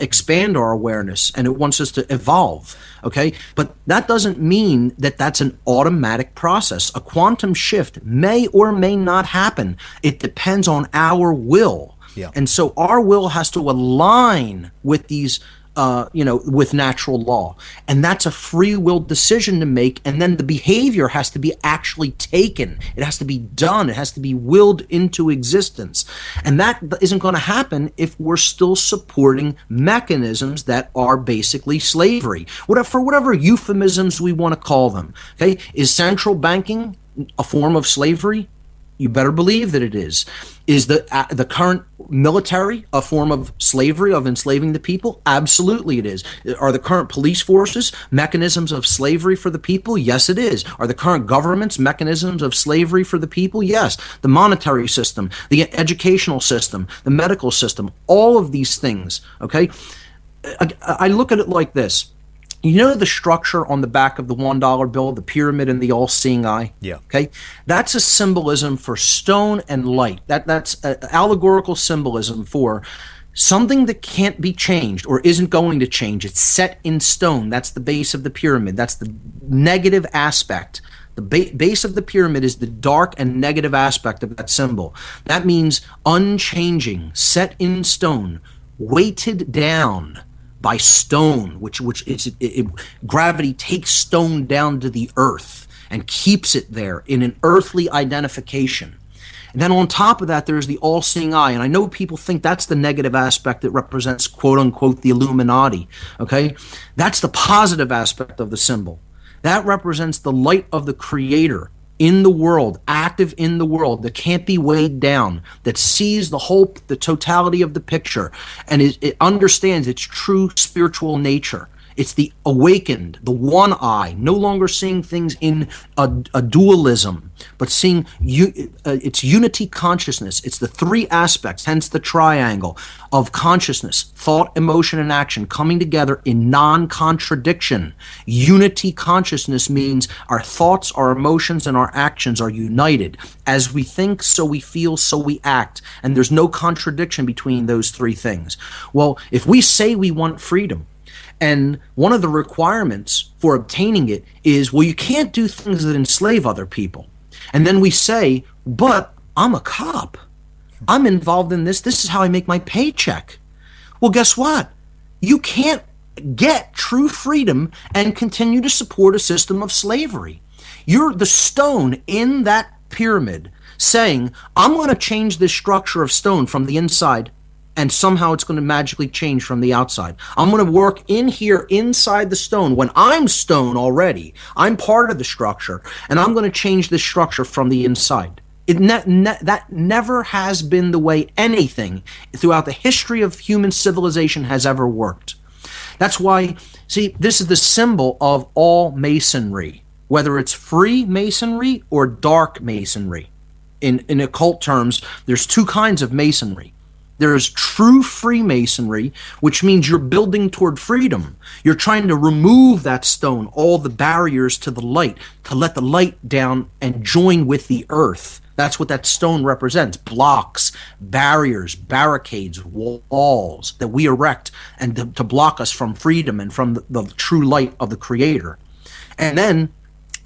expand our awareness, and it wants us to evolve. Okay? But that doesn't mean that that's an automatic process. A quantum shift may or may not happen. It depends on our will. Yeah. And so our will has to align with these with natural law. And that's a free will decision to make. And then the behavior has to be actually taken. It has to be done. It has to be willed into existence. And that isn't going to happen if we're still supporting mechanisms that are basically slavery. For whatever euphemisms we want to call them. Okay? Is central banking a form of slavery? You better believe that it is. Is the current military a form of slavery, of enslaving the people? Absolutely it is. Are the current police forces mechanisms of slavery for the people? Yes, it is. Are the current governments mechanisms of slavery for the people? Yes. The monetary system, the educational system, the medical system, all of these things, okay? I look at it like this. You know the structure on the back of the $1 bill, the pyramid and the all-seeing eye? Yeah. Okay? That's a symbolism for stone and light. That's an allegorical symbolism for something that can't be changed or isn't going to change. It's set in stone. That's the base of the pyramid. That's the negative aspect. The base of the pyramid is the dark and negative aspect of that symbol. That means unchanging, set in stone, weighted down by stone, which gravity takes stone down to the earth and keeps it there in an earthly identification. And then on top of that, there's the all-seeing eye. And I know people think that's the negative aspect that represents, quote-unquote, the Illuminati, okay? That's the positive aspect of the symbol. That represents the light of the Creator in the world, active in the world, that can't be weighed down, that sees the totality of the picture, and it understands its true spiritual nature. It's the awakened, the one eye, no longer seeing things in a dualism, but seeing it's unity consciousness. It's the three aspects, hence the triangle of consciousness, thought, emotion, and action coming together in non-contradiction. Unity consciousness means our thoughts, our emotions, and our actions are united. As we think, so we feel, so we act. And there's no contradiction between those three things. Well, if we say we want freedom, and one of the requirements for obtaining it is, well, you can't do things that enslave other people. And then we say, but I'm a cop. I'm involved in this. This is how I make my paycheck. Well, guess what? You can't get true freedom and continue to support a system of slavery. You're the stone in that pyramid saying, I'm going to change this structure of stone from the inside, and somehow it's going to magically change from the outside. I'm going to work in here inside the stone. When I'm stone already, I'm part of the structure, and I'm going to change this structure from the inside. That never has been the way anything throughout the history of human civilization has ever worked. That's why, see, this is the symbol of all masonry, whether it's free masonry or dark masonry. In occult terms, there's two kinds of masonry. There is true Freemasonry, which means you're building toward freedom. You're trying to remove that stone, all the barriers to the light, to let the light down and join with the earth. That's what that stone represents: blocks, barriers, barricades, walls that we erect and to block us from freedom and from the true light of the Creator. And then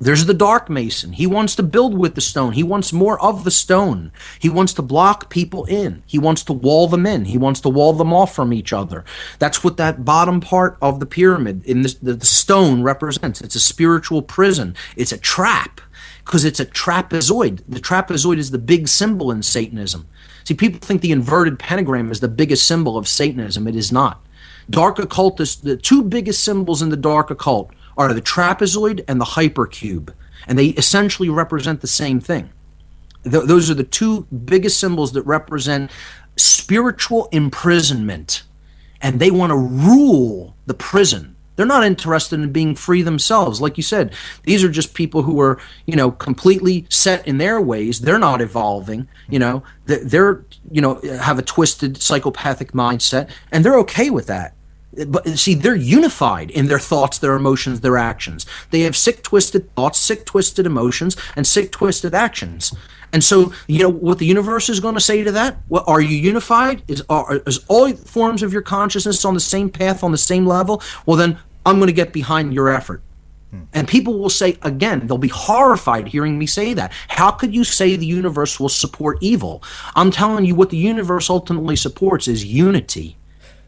there's the dark mason. He wants to build with the stone. He wants more of the stone. He wants to block people in. He wants to wall them in. He wants to wall them off from each other. That's what that bottom part of the pyramid in the stone represents. It's a spiritual prison. It's a trap because it's a trapezoid. The trapezoid is the big symbol in Satanism. See, people think the inverted pentagram is the biggest symbol of Satanism. It is not. Dark occultists, the two biggest symbols in the dark occult are the trapezoid and the hypercube, and they essentially represent the same thing. Those are the two biggest symbols that represent spiritual imprisonment, and they want to rule the prison. They're not interested in being free themselves. Like you said, these are just people who are, completely set in their ways. They're not evolving. They're have a twisted psychopathic mindset, and they're okay with that. But see, they're unified in their thoughts, their emotions, their actions. They have sick, twisted thoughts, sick, twisted emotions, and sick, twisted actions. And so, what the universe is going to say to that? Well, are you unified? Is all forms of your consciousness on the same path, on the same level? Well, then I'm going to get behind your effort. And people will say, again, they'll be horrified hearing me say that. How could you say the universe will support evil? I'm telling you, what the universe ultimately supports is unity.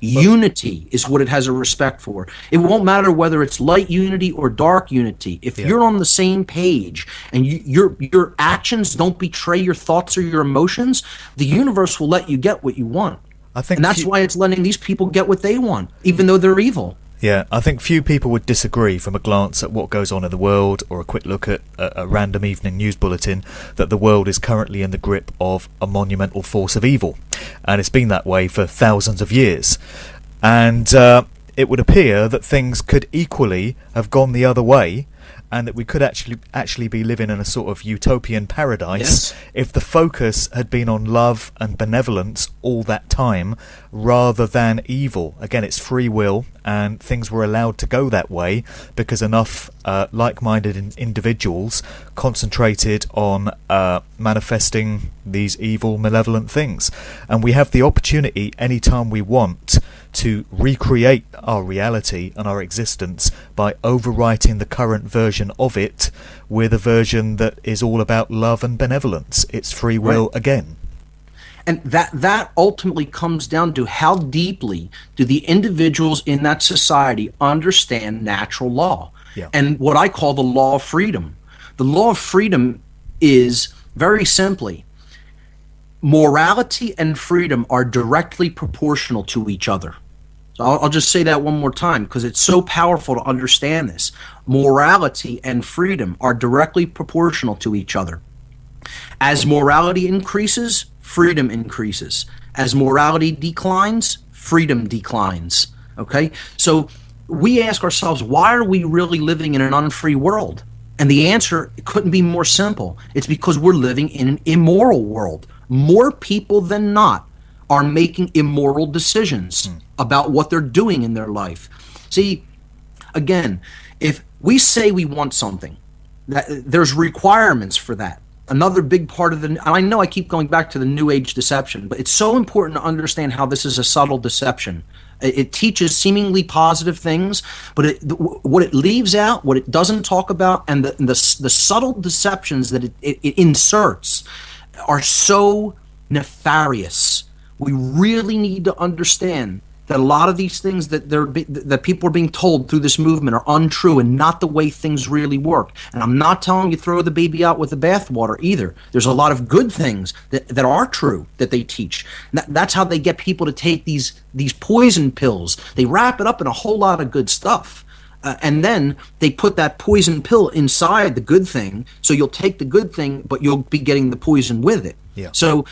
Unity is what it has a respect for. It won't matter whether it's light unity or dark unity. If you're on the same page and your actions don't betray your thoughts or your emotions, the universe will let you get what you want. And that's why it's letting these people get what they want, even though they're evil. Yeah, I think few people would disagree from a glance at what goes on in the world or a quick look at a random evening news bulletin that the world is currently in the grip of a monumental force of evil. And it's been that way for thousands of years. And it would appear that things could equally have gone the other way, and that we could actually be living in a sort of utopian paradise if the focus had been on love and benevolence all that time rather than evil. Again, it's free will and things were allowed to go that way because enough like-minded individuals concentrated on manifesting these evil, malevolent things. And we have the opportunity anytime we want to recreate our reality and our existence by overwriting the current version of it with a version that is all about love and benevolence. It's free will again. And that ultimately comes down to how deeply do the individuals in that society understand natural law, and what I call the law of freedom. The law of freedom is very simply, morality and freedom are directly proportional to each other. So I'll just say that one more time because it's so powerful to understand this. Morality and freedom are directly proportional to each other. As morality increases, freedom increases. As morality declines, freedom declines. Okay? So we ask ourselves, why are we really living in an unfree world? And the answer couldn't be more simple. It's because we're living in an immoral world. More people than not are making immoral decisions about what they're doing in their life. See, again, if we say we want something, there's requirements for that. Another big part of and I know I keep going back to the New Age deception, but it's so important to understand how this is a subtle deception. It teaches seemingly positive things, but what it leaves out, what it doesn't talk about, and the subtle deceptions that it inserts are so nefarious. We really need to understand that a lot of these things that people are being told through this movement are untrue and not the way things really work. And I'm not telling you throw the baby out with the bathwater either. There's a lot of good things that are true that they teach. And that's how they get people to take these poison pills. They wrap it up in a whole lot of good stuff. And then they put that poison pill inside the good thing, so you'll take the good thing, but you'll be getting the poison with it. Yeah. So,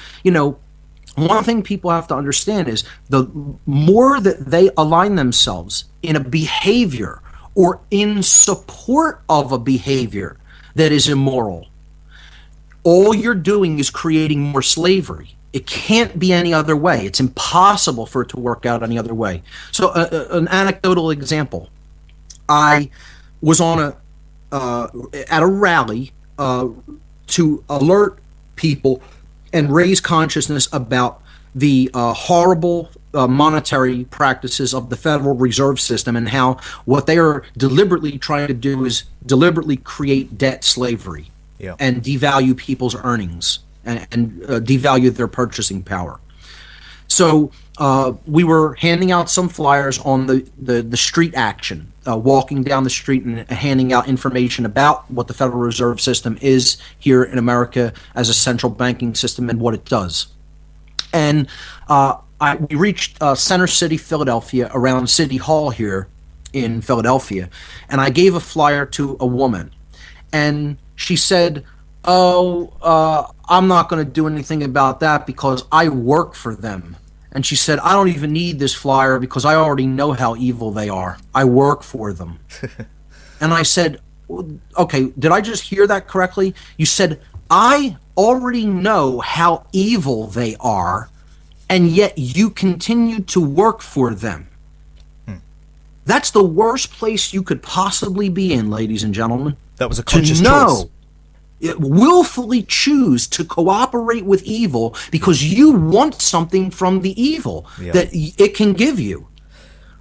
one thing people have to understand is the more that they align themselves in a behavior or in support of a behavior that is immoral, all you're doing is creating more slavery. It can't be any other way. It's impossible for it to work out any other way. So an anecdotal example. I was on at a rally to alert people and raise consciousness about the horrible monetary practices of the Federal Reserve System and how what they are deliberately trying to do is deliberately create debt slavery and devalue people's earnings and devalue their purchasing power. So we were handing out some flyers on the street action, walking down the street and handing out information about what the Federal Reserve System is here in America as a central banking system and what it does. And we reached Center City, Philadelphia, around City Hall here in Philadelphia, and I gave a flyer to a woman, and she said, I'm not going to do anything about that because I work for them. And she said, I don't even need this flyer because I already know how evil they are. I work for them. And I said, okay, did I just hear that correctly? You said, I already know how evil they are, and yet you continue to work for them. That's the worst place you could possibly be in, ladies and gentlemen. That was a conscious choice. Willfully choose to cooperate with evil because you want something from the evil that it can give you.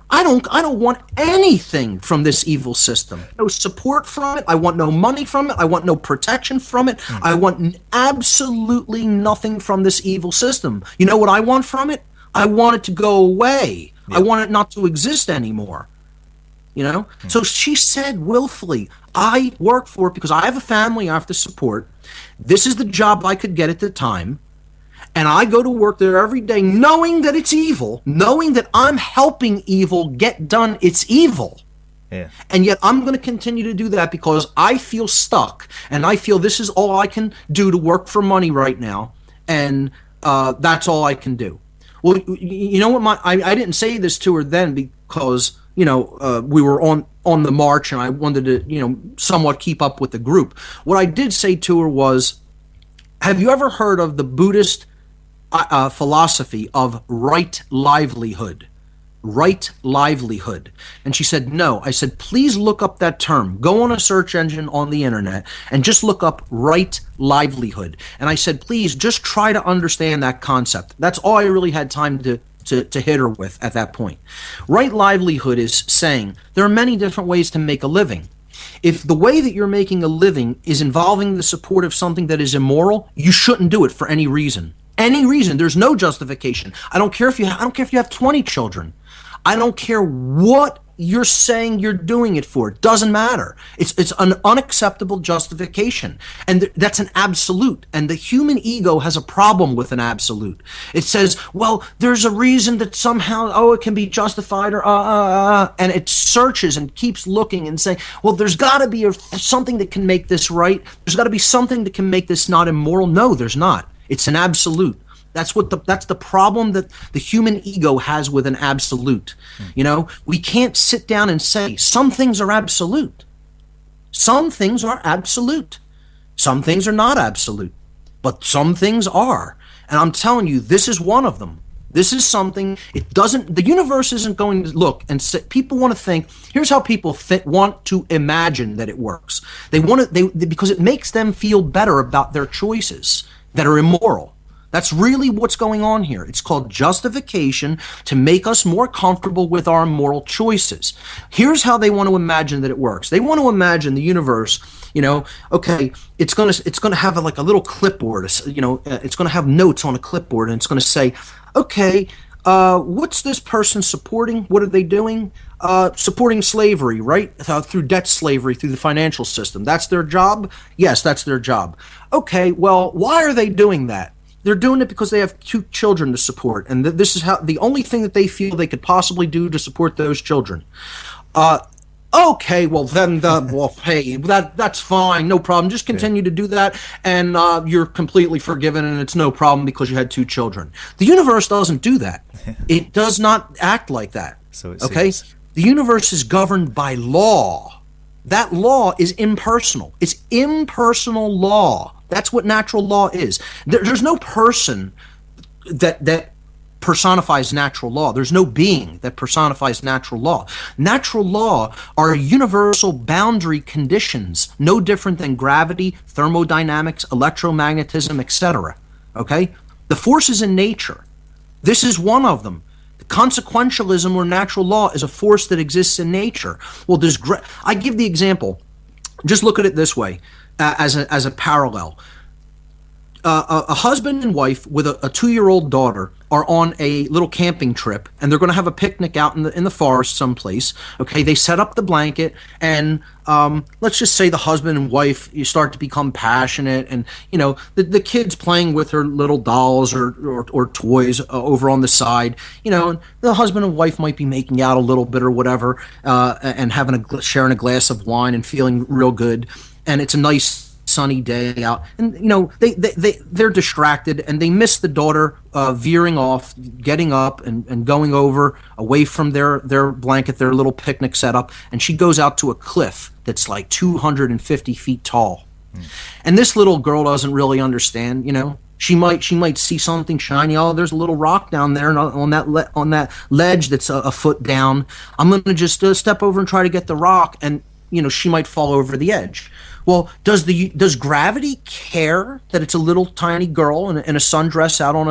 I don't want anything from this evil system. No support from it. I want no money from it. I want no protection from it. I want absolutely nothing from this evil system. You know what I want from it? I want it to go away. I want it not to exist anymore. So she said willfully, I work for it because I have a family I have to support. This is the job I could get at the time. And I go to work there every day knowing that it's evil, knowing that I'm helping evil get done its evil. Yeah. And yet I'm going to continue to do that because I feel stuck and I feel this is all I can do to work for money right now. And that's all I can do. Well, you know what? I didn't say this to her then because we were on the march and I wanted to, somewhat keep up with the group. What I did say to her was, have you ever heard of the Buddhist philosophy of right livelihood? right livelihood. And she said, no. I said, please look up that term. Go on a search engine on the internet and just look up right livelihood. And I said, please just try to understand that concept. That's all I really had time to hit her with at that point. Right livelihood is saying there are many different ways to make a living. If the way that you're making a living is involving the support of something that is immoral, you shouldn't do it for any reason. Any reason. There's no justification. I don't care if you have 20 children. I don't care what you're saying you're doing it for. It doesn't matter. It's an unacceptable justification. And that's an absolute. And the human ego has a problem with an absolute. It says, well, there's a reason that somehow, it can be justified, or and it searches and keeps looking and saying, well, there's got to be something that can make this right. There's got to be something that can make this not immoral. No, there's not. It's an absolute. That's the problem that the human ego has with an absolute. You know, we can't sit down and say some things are absolute. Some things are absolute. Some things are not absolute, but some things are. And I'm telling you, this is one of them. This is something, the universe isn't going to look and say, people want to think, here's how people want to imagine that it works. Because it makes them feel better about their choices that are immoral. That's really what's going on here. It's called justification to make us more comfortable with our moral choices. Here's how they want to imagine that it works. They want to imagine the universe, okay, it's going to have like a little clipboard, it's going to have notes on a clipboard, and it's going to say, okay, what's this person supporting? What are they doing? Supporting slavery, right? Through debt slavery, through the financial system. That's their job? Yes, that's their job. Okay, well, why are they doing that? They're doing it because they have 2 children to support, and this is the only thing that they feel they could possibly do to support those children. Okay, well then, hey, that's fine, no problem. Just continue to do that, and you're completely forgiven, and it's no problem because you had 2 children. The universe doesn't do that. It does not act like that. So it okay, seems. The universe is governed by law. That law is impersonal. It's impersonal law. That's what natural law is. There's no person that personifies natural law. There's no being that personifies natural law. Natural law are universal boundary conditions, no different than gravity, thermodynamics, electromagnetism, etc. Okay? The forces in nature, this is one of them. Consequentialism or natural law is a force that exists in nature. Well, I give the example. Just look at it this way, as a parallel. A husband and wife with a 2-year-old daughter are on a little camping trip, and they're going to have a picnic out in the forest someplace. Okay, they set up the blanket, and let's just say the husband and wife, you start to become passionate, and the kid's playing with her little dolls or toys over on the side. And the husband and wife might be making out a little bit or whatever, and sharing a glass of wine and feeling real good, and it's a nice sunny day out, and they're distracted, and they miss the daughter veering off, getting up and going over away from their blanket, their little picnic setup, and she goes out to a cliff that's like 250 feet tall. And this little girl doesn't really understand. She might see something shiny. Oh, there's a little rock down there, and on that ledge that's a foot down. I'm going to just step over and try to get the rock, and she might fall over the edge. Well, does gravity care that it's a little tiny girl in a sundress out on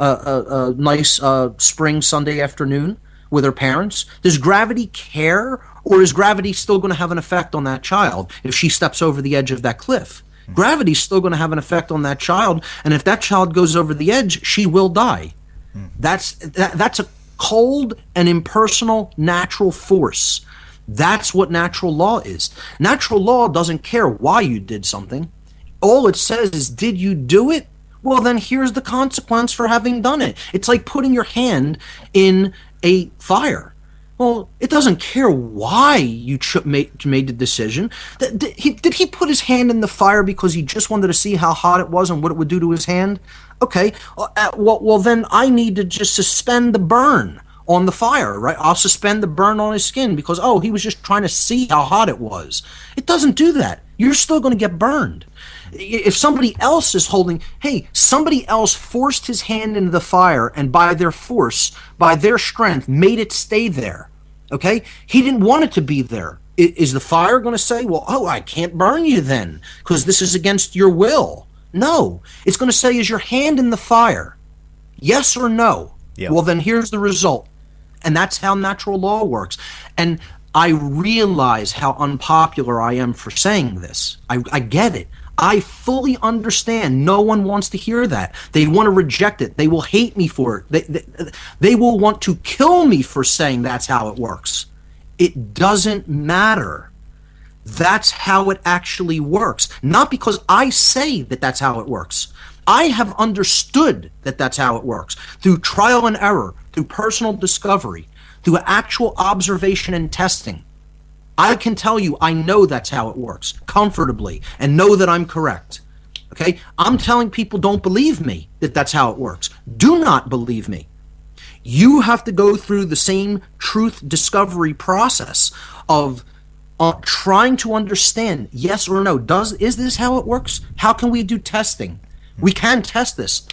a nice spring Sunday afternoon with her parents? Does gravity care, or is gravity still going to have an effect on that child if she steps over the edge of that cliff? Gravity's still going to have an effect on that child, and if that child goes over the edge, she will die. That's a cold and impersonal natural force. That's what natural law is. Natural law doesn't care why you did something. All it says is, did you do it? Well, then here's the consequence for having done it. It's like putting your hand in a fire. Well, it doesn't care why you made the decision. Did he put his hand in the fire because he just wanted to see how hot it was and what it would do to his hand? Okay, well then I need to just suspend the burn. on the fire, right? I'll suspend the burn on his skin because, oh, he was just trying to see how hot it was. It doesn't do that. You're still going to get burned. If somebody else is holding, hey, somebody else forced his hand into the fire and by their force, by their strength, made it stay there, okay? He didn't want it to be there. Is the fire going to say, well, oh, I can't burn you then because this is against your will? No. It's going to say, is your hand in the fire? Yes or no? Yeah. Well, then here's the result. And that's how natural law works. And I realize how unpopular I am for saying this. I get it. I fully understand. No one wants to hear that. They want to reject it. They will hate me for it. They will want to kill me for saying that's how it works. It doesn't matter. That's how it actually works. Not because I say that that's how it works. I have understood that that's how it works through trial and error, through personal discovery, through actual observation and testing. I can tell you I know that's how it works comfortably and know that I'm correct. Okay? I'm telling people don't believe me that that's how it works. Do not believe me. You have to go through the same truth discovery process of trying to understand yes or no. Is this how it works? How can we do testing? We can test this.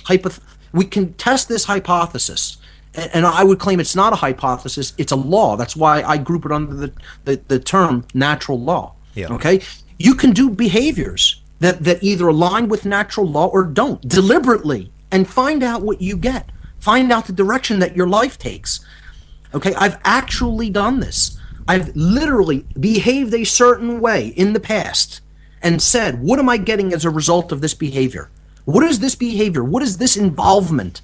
We can test this hypothesis. And I would claim it's not a hypothesis, it's a law. That's why I group it under the term natural law. Yeah. Okay? You can do behaviors that either align with natural law or don't, deliberately, and find out what you get. Find out the direction that your life takes. Okay? I've actually done this. I've literally behaved a certain way in the past and said, what am I getting as a result of this behavior? What is this behavior? What is this involvement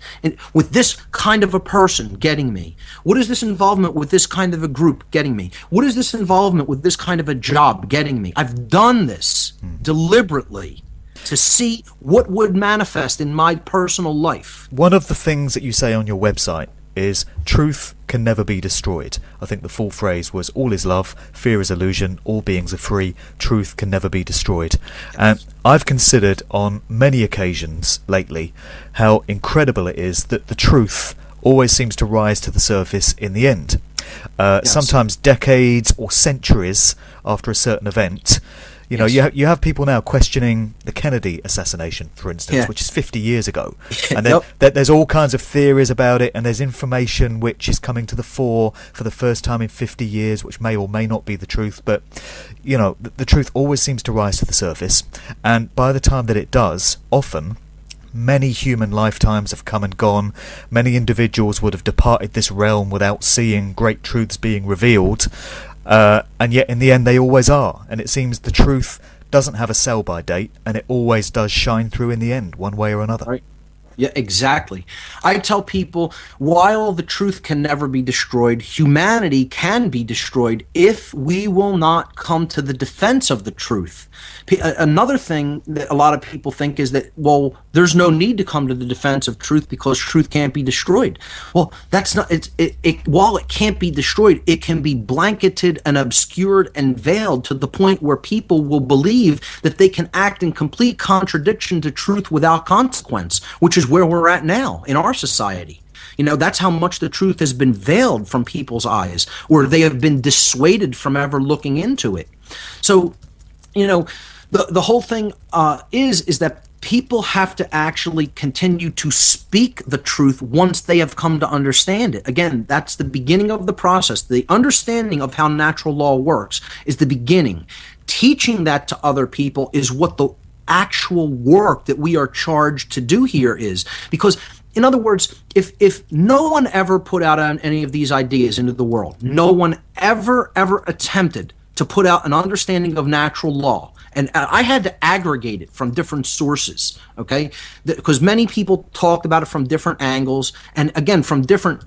with this kind of a person getting me? What is this involvement with this kind of a group getting me? What is this involvement with this kind of a job getting me? I've done this deliberately to see what would manifest in my personal life. One of the things that you say on your website is truth can never be destroyed. I think the full phrase was all is love, fear is illusion, all beings are free, truth can never be destroyed. And I've considered on many occasions lately how incredible it is that the truth always seems to rise to the surface in the end. Yes. Sometimes decades or centuries after a certain event. You know, Yes. you have people now questioning the Kennedy assassination, for instance, Yeah. which is 50 years ago. And then Yep. there's all kinds of theories about it, and there's information which is coming to the fore for the first time in 50 years, which may or may not be the truth. But, you know, the truth always seems to rise to the surface. And by the time that it does, often many human lifetimes have come and gone. Many individuals would have departed this realm without seeing great truths being revealed. And yet in the end they always are, and it seems the truth doesn't have a sell-by date, and it always does shine through in the end, one way or another. Right. Yeah, exactly. I tell people, while the truth can never be destroyed, humanity can be destroyed if we will not come to the defense of the truth. Another thing that a lot of people think is that, well, there's no need to come to the defense of truth because truth can't be destroyed. Well, that's not. While it can't be destroyed, it can be blanketed and obscured and veiled to the point where people will believe that they can act in complete contradiction to truth without consequence, which is where we're at now in our society. You know, that's how much the truth has been veiled from people's eyes, or they have been dissuaded from ever looking into it. So, you know, the whole thing is that people have to actually continue to speak the truth once they have come to understand it. Again, that's the beginning of the process. The understanding of how natural law works is the beginning. Teaching that to other people is what the actual work that we are charged to do here is. Because, in other words, if no one ever put out any of these ideas into the world, no one ever attempted to put out an understanding of natural law, and I had to aggregate it from different sources, okay? Because many people talked about it from different angles, and again, from different,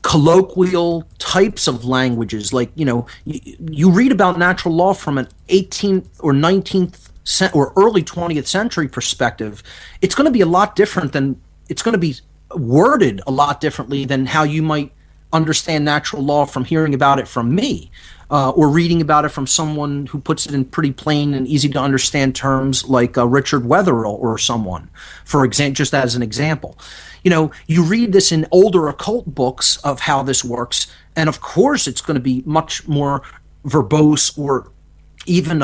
colloquial types of languages. Like, you know, you read about natural law from an 18th or 19th or early 20th century perspective, it's going to be a lot different than, it's going to be worded a lot differently than how you might understand natural law from hearing about it from me. or reading about it from someone who puts it in pretty plain and easy to understand terms, like Richard Wetherill or someone, for example, just as an example. You read this in older occult books of how this works, and of course it's going to be much more verbose or even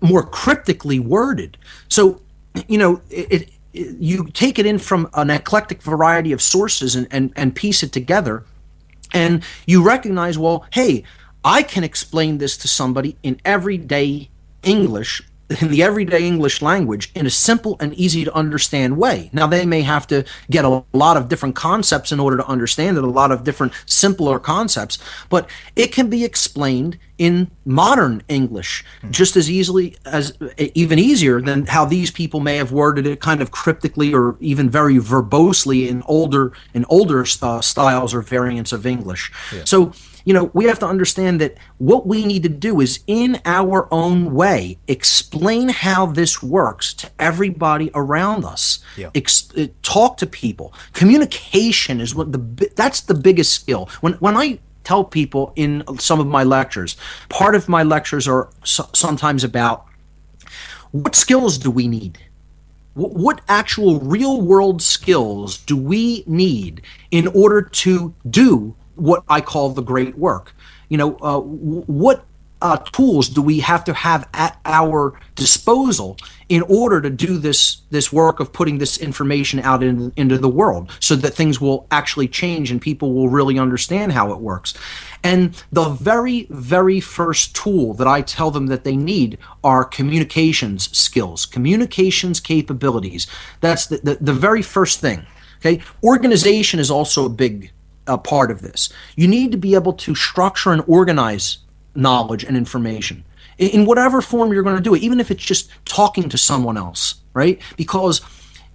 more cryptically worded. So you take it in from an eclectic variety of sources and piece it together, and you recognize, well, hey, I can explain this to somebody in everyday English, in the everyday English language, in a simple and easy to understand way. Now, they may have to get a lot of different concepts in order to understand it, a lot of different simpler concepts, but it can be explained in modern English just as easily, as even easier than how these people may have worded it kind of cryptically or even very verbosely in older styles or variants of English. Yeah. So we have to understand that what we need to do is, in our own way, explain how this works to everybody around us. Yeah. Talk to people. Communication is that's the biggest skill. When I tell people in some of my lectures, part of my lectures are sometimes about what skills do we need? What actual real-world skills do we need in order to do what I call the great work? What tools do we have to have at our disposal in order to do this work of putting this information out into the world, so that things will actually change and people will really understand how it works? And the very, very first tool that I tell them that they need are communications skills, communications capabilities. That's the very first thing. Okay, organization is also a big part of this. You need to be able to structure and organize knowledge and information in whatever form you're going to do it, even if it's just talking to someone else, right? Because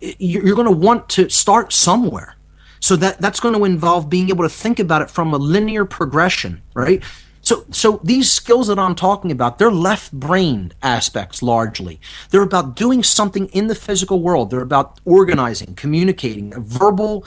you're going to want to start somewhere. So that's going to involve being able to think about it from a linear progression, right? So these skills that I'm talking about, they're left-brained aspects largely. They're about doing something in the physical world. They're about organizing, communicating. Verbal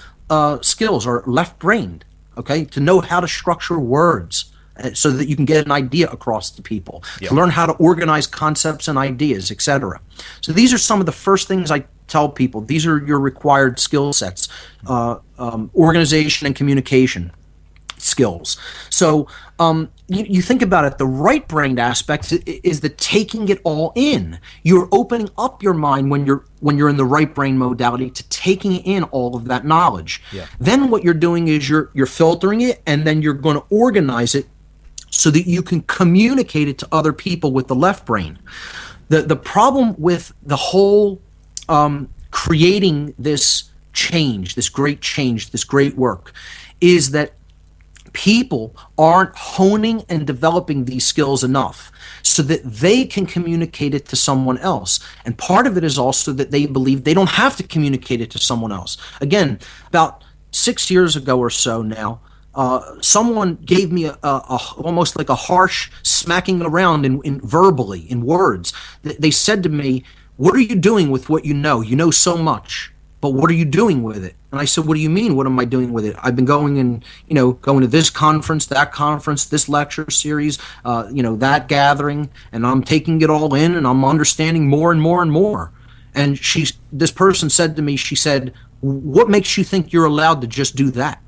skills are left-brained, okay? To know how to structure words so that you can get an idea across to people, to learn how to organize concepts and ideas, etc. So these are some of the first things I tell people. These are your required skill sets: organization and communication skills. So you think about it, the right-brained aspect is the taking it all in. You're opening up your mind when you're in the right brain modality to taking in all of that knowledge. Yeah. Then what you're doing is you're filtering it, and then you're going to organize it so that you can communicate it to other people with the left brain. The problem with the whole creating this change, this great work, is that people aren't honing and developing these skills enough so that they can communicate it to someone else. And part of it is also that they believe they don't have to communicate it to someone else. Again, about 6 years ago or so now, someone gave me a almost like a harsh smacking around in verbally, in words. They said to me, "What are you doing with what you know? You know so much, but what are you doing with it?" And I said, "What do you mean? What am I doing with it? I've been going to this conference, that conference, this lecture series, that gathering, and I'm taking it all in, and I'm understanding more and more and more." And this person said to me, she said, "What makes you think you're allowed to just do that?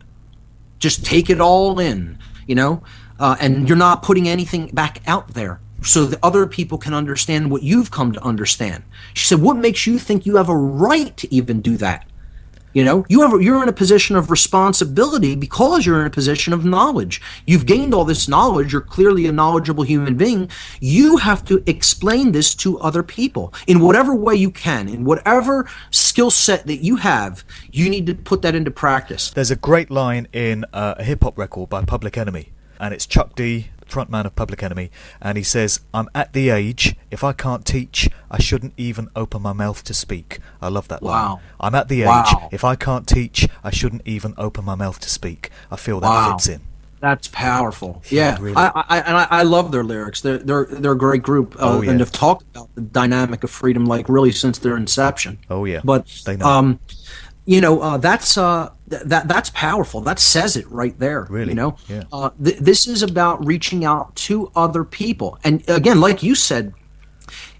Just take it all in, and you're not putting anything back out there so that other people can understand what you've come to understand." She said, "What makes you think you have a right to even do that? You're in a position of responsibility because you're in a position of knowledge. You've gained all this knowledge. You're clearly a knowledgeable human being. You have to explain this to other people in whatever way you can, in whatever skill set that you have. You need to put that into practice." There's a great line in a hip-hop record by Public Enemy, and it's Chuck D, frontman of Public Enemy, and he says, "I'm at the age, if I can't teach, I shouldn't even open my mouth to speak." I love that line. Wow. I'm at the age, if I can't teach, I shouldn't even open my mouth to speak. I feel that fits in. That's powerful. Yeah, really. I love their lyrics. They're a great group, and have talked about the dynamic of freedom really since their inception. Oh yeah, but they know. that's powerful. That says it right there. Really? Yeah. This is about reaching out to other people. And again, like you said,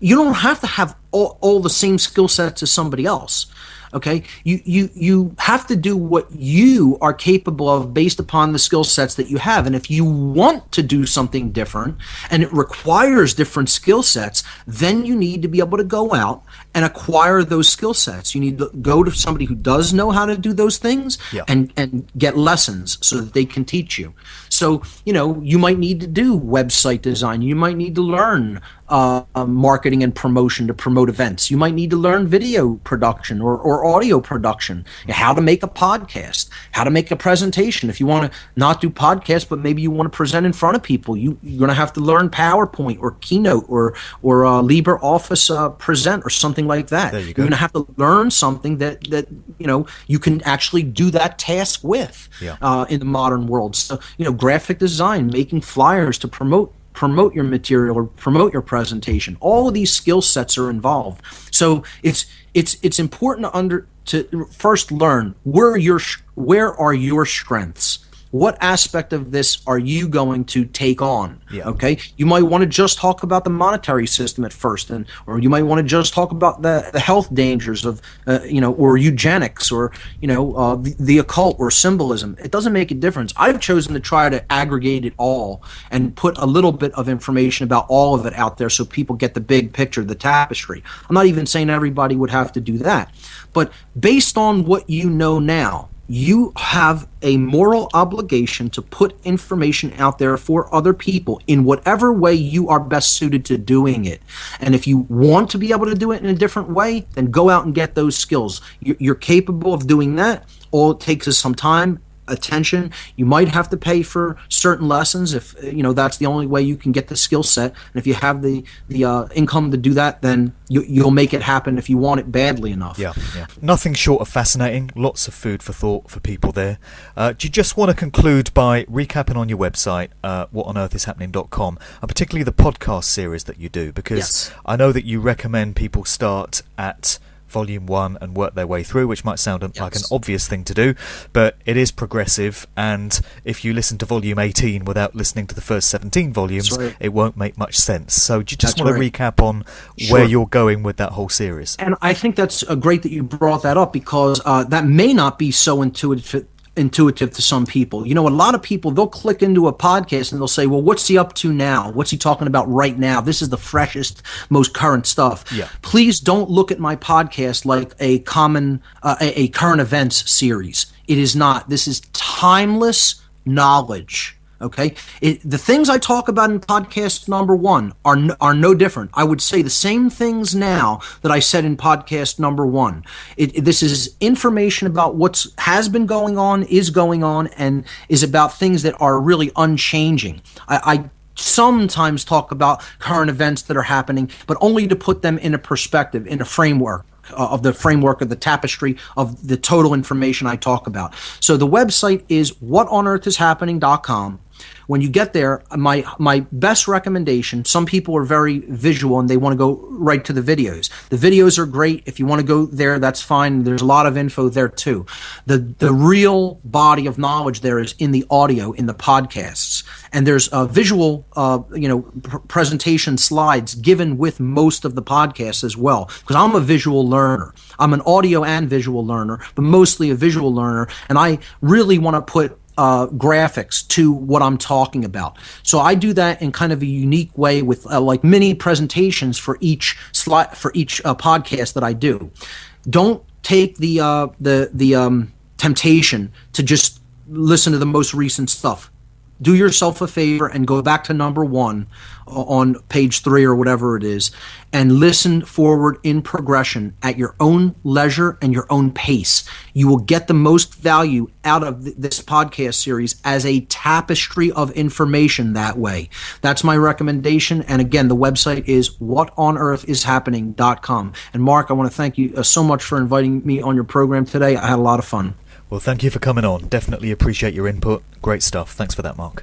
you don't have to have all the same skill sets as somebody else. Okay, you have to do what you are capable of based upon the skill sets that you have. And if you want to do something different and it requires different skill sets, then you need to be able to go out and acquire those skill sets. You need to go to somebody who does know how to do those things, yeah, and get lessons so that they can teach you. So, you might need to do website design. You might need to learn marketing and promotion to promote events. You might need to learn video production or audio production, how to make a podcast, how to make a presentation. If you want to not do podcasts, but maybe you want to present in front of people, you're going to have to learn PowerPoint or Keynote or LibreOffice Present or something like that. There you You're go. going to have to learn something that you can actually do that task with, in the modern world. So, graphic design, making flyers to promote your material or promote your presentation. All of these skill sets are involved. So it's important to first learn where are your strengths. What aspect of this are you going to take on? Yeah. Okay, you might want to just talk about the monetary system at first, or you might want to just talk about the health dangers of, or eugenics, or the occult or symbolism. It doesn't make a difference. I've chosen to try to aggregate it all and put a little bit of information about all of it out there, so people get the big picture, the tapestry. I'm not even saying everybody would have to do that, but based on what you know now, you have a moral obligation to put information out there for other people in whatever way you are best suited to doing it. And if you want to be able to do it in a different way, then go out and get those skills. You're capable of doing that. All it takes is some time, attention. You might have to pay for certain lessons if that's the only way you can get the skill set. And if you have the income to do that, then you'll make it happen if you want it badly enough. Yeah. Nothing short of fascinating. Lots of food for thought for people there. Do you just want to conclude by recapping on your website, whatonearthishappening.com, and particularly the podcast series that you do? Because Yes. I know that you recommend people start at Volume 1 and work their way through, which might sound like an obvious thing to do, but it is progressive, and if you listen to Volume 18 without listening to the first 17 volumes, right. it won't make much sense. So do you just That's want to right. recap on where you're going with that whole series? And I think that's great that you brought that up, because that may not be so intuitive to some people. A lot of people, they'll click into a podcast and they'll say, well, what's he up to now? What's he talking about right now? This is the freshest, most current stuff. Yeah. Please don't look at my podcast like a current events series. It is not. This is timeless knowledge. Okay, the things I talk about in podcast number 1 are no different. I would say the same things now that I said in podcast number 1. This is information about what has been going on, is going on, and is about things that are really unchanging. I sometimes talk about current events that are happening, but only to put them in a perspective, in a framework. Of the framework of the tapestry of the total information I talk about. So the website is whatonearthishappening.com. When you get there, my best recommendation, some people are very visual and they want to go right to the videos. The videos are great. If you want to go there, that's fine. There's a lot of info there too. The real body of knowledge there is in the audio, in the podcasts. And there's visual presentation slides given with most of the podcasts as well, because I'm a visual learner. I'm an audio and visual learner, but mostly a visual learner, and I really want to put graphics to what I'm talking about. So I do that in kind of a unique way with like mini presentations for each slide, for each podcast that I do. Don't take the temptation to just listen to the most recent stuff. Do yourself a favor and go back to number 1 on page 3 or whatever it is, and listen forward in progression at your own leisure and your own pace. You will get the most value out of this podcast series as a tapestry of information that way. That's my recommendation. And again, the website is whatonearthishappening.com. And Mark, I want to thank you so much for inviting me on your program today. I had a lot of fun. Well, thank you for coming on. Definitely appreciate your input. Great stuff. Thanks for that, Mark.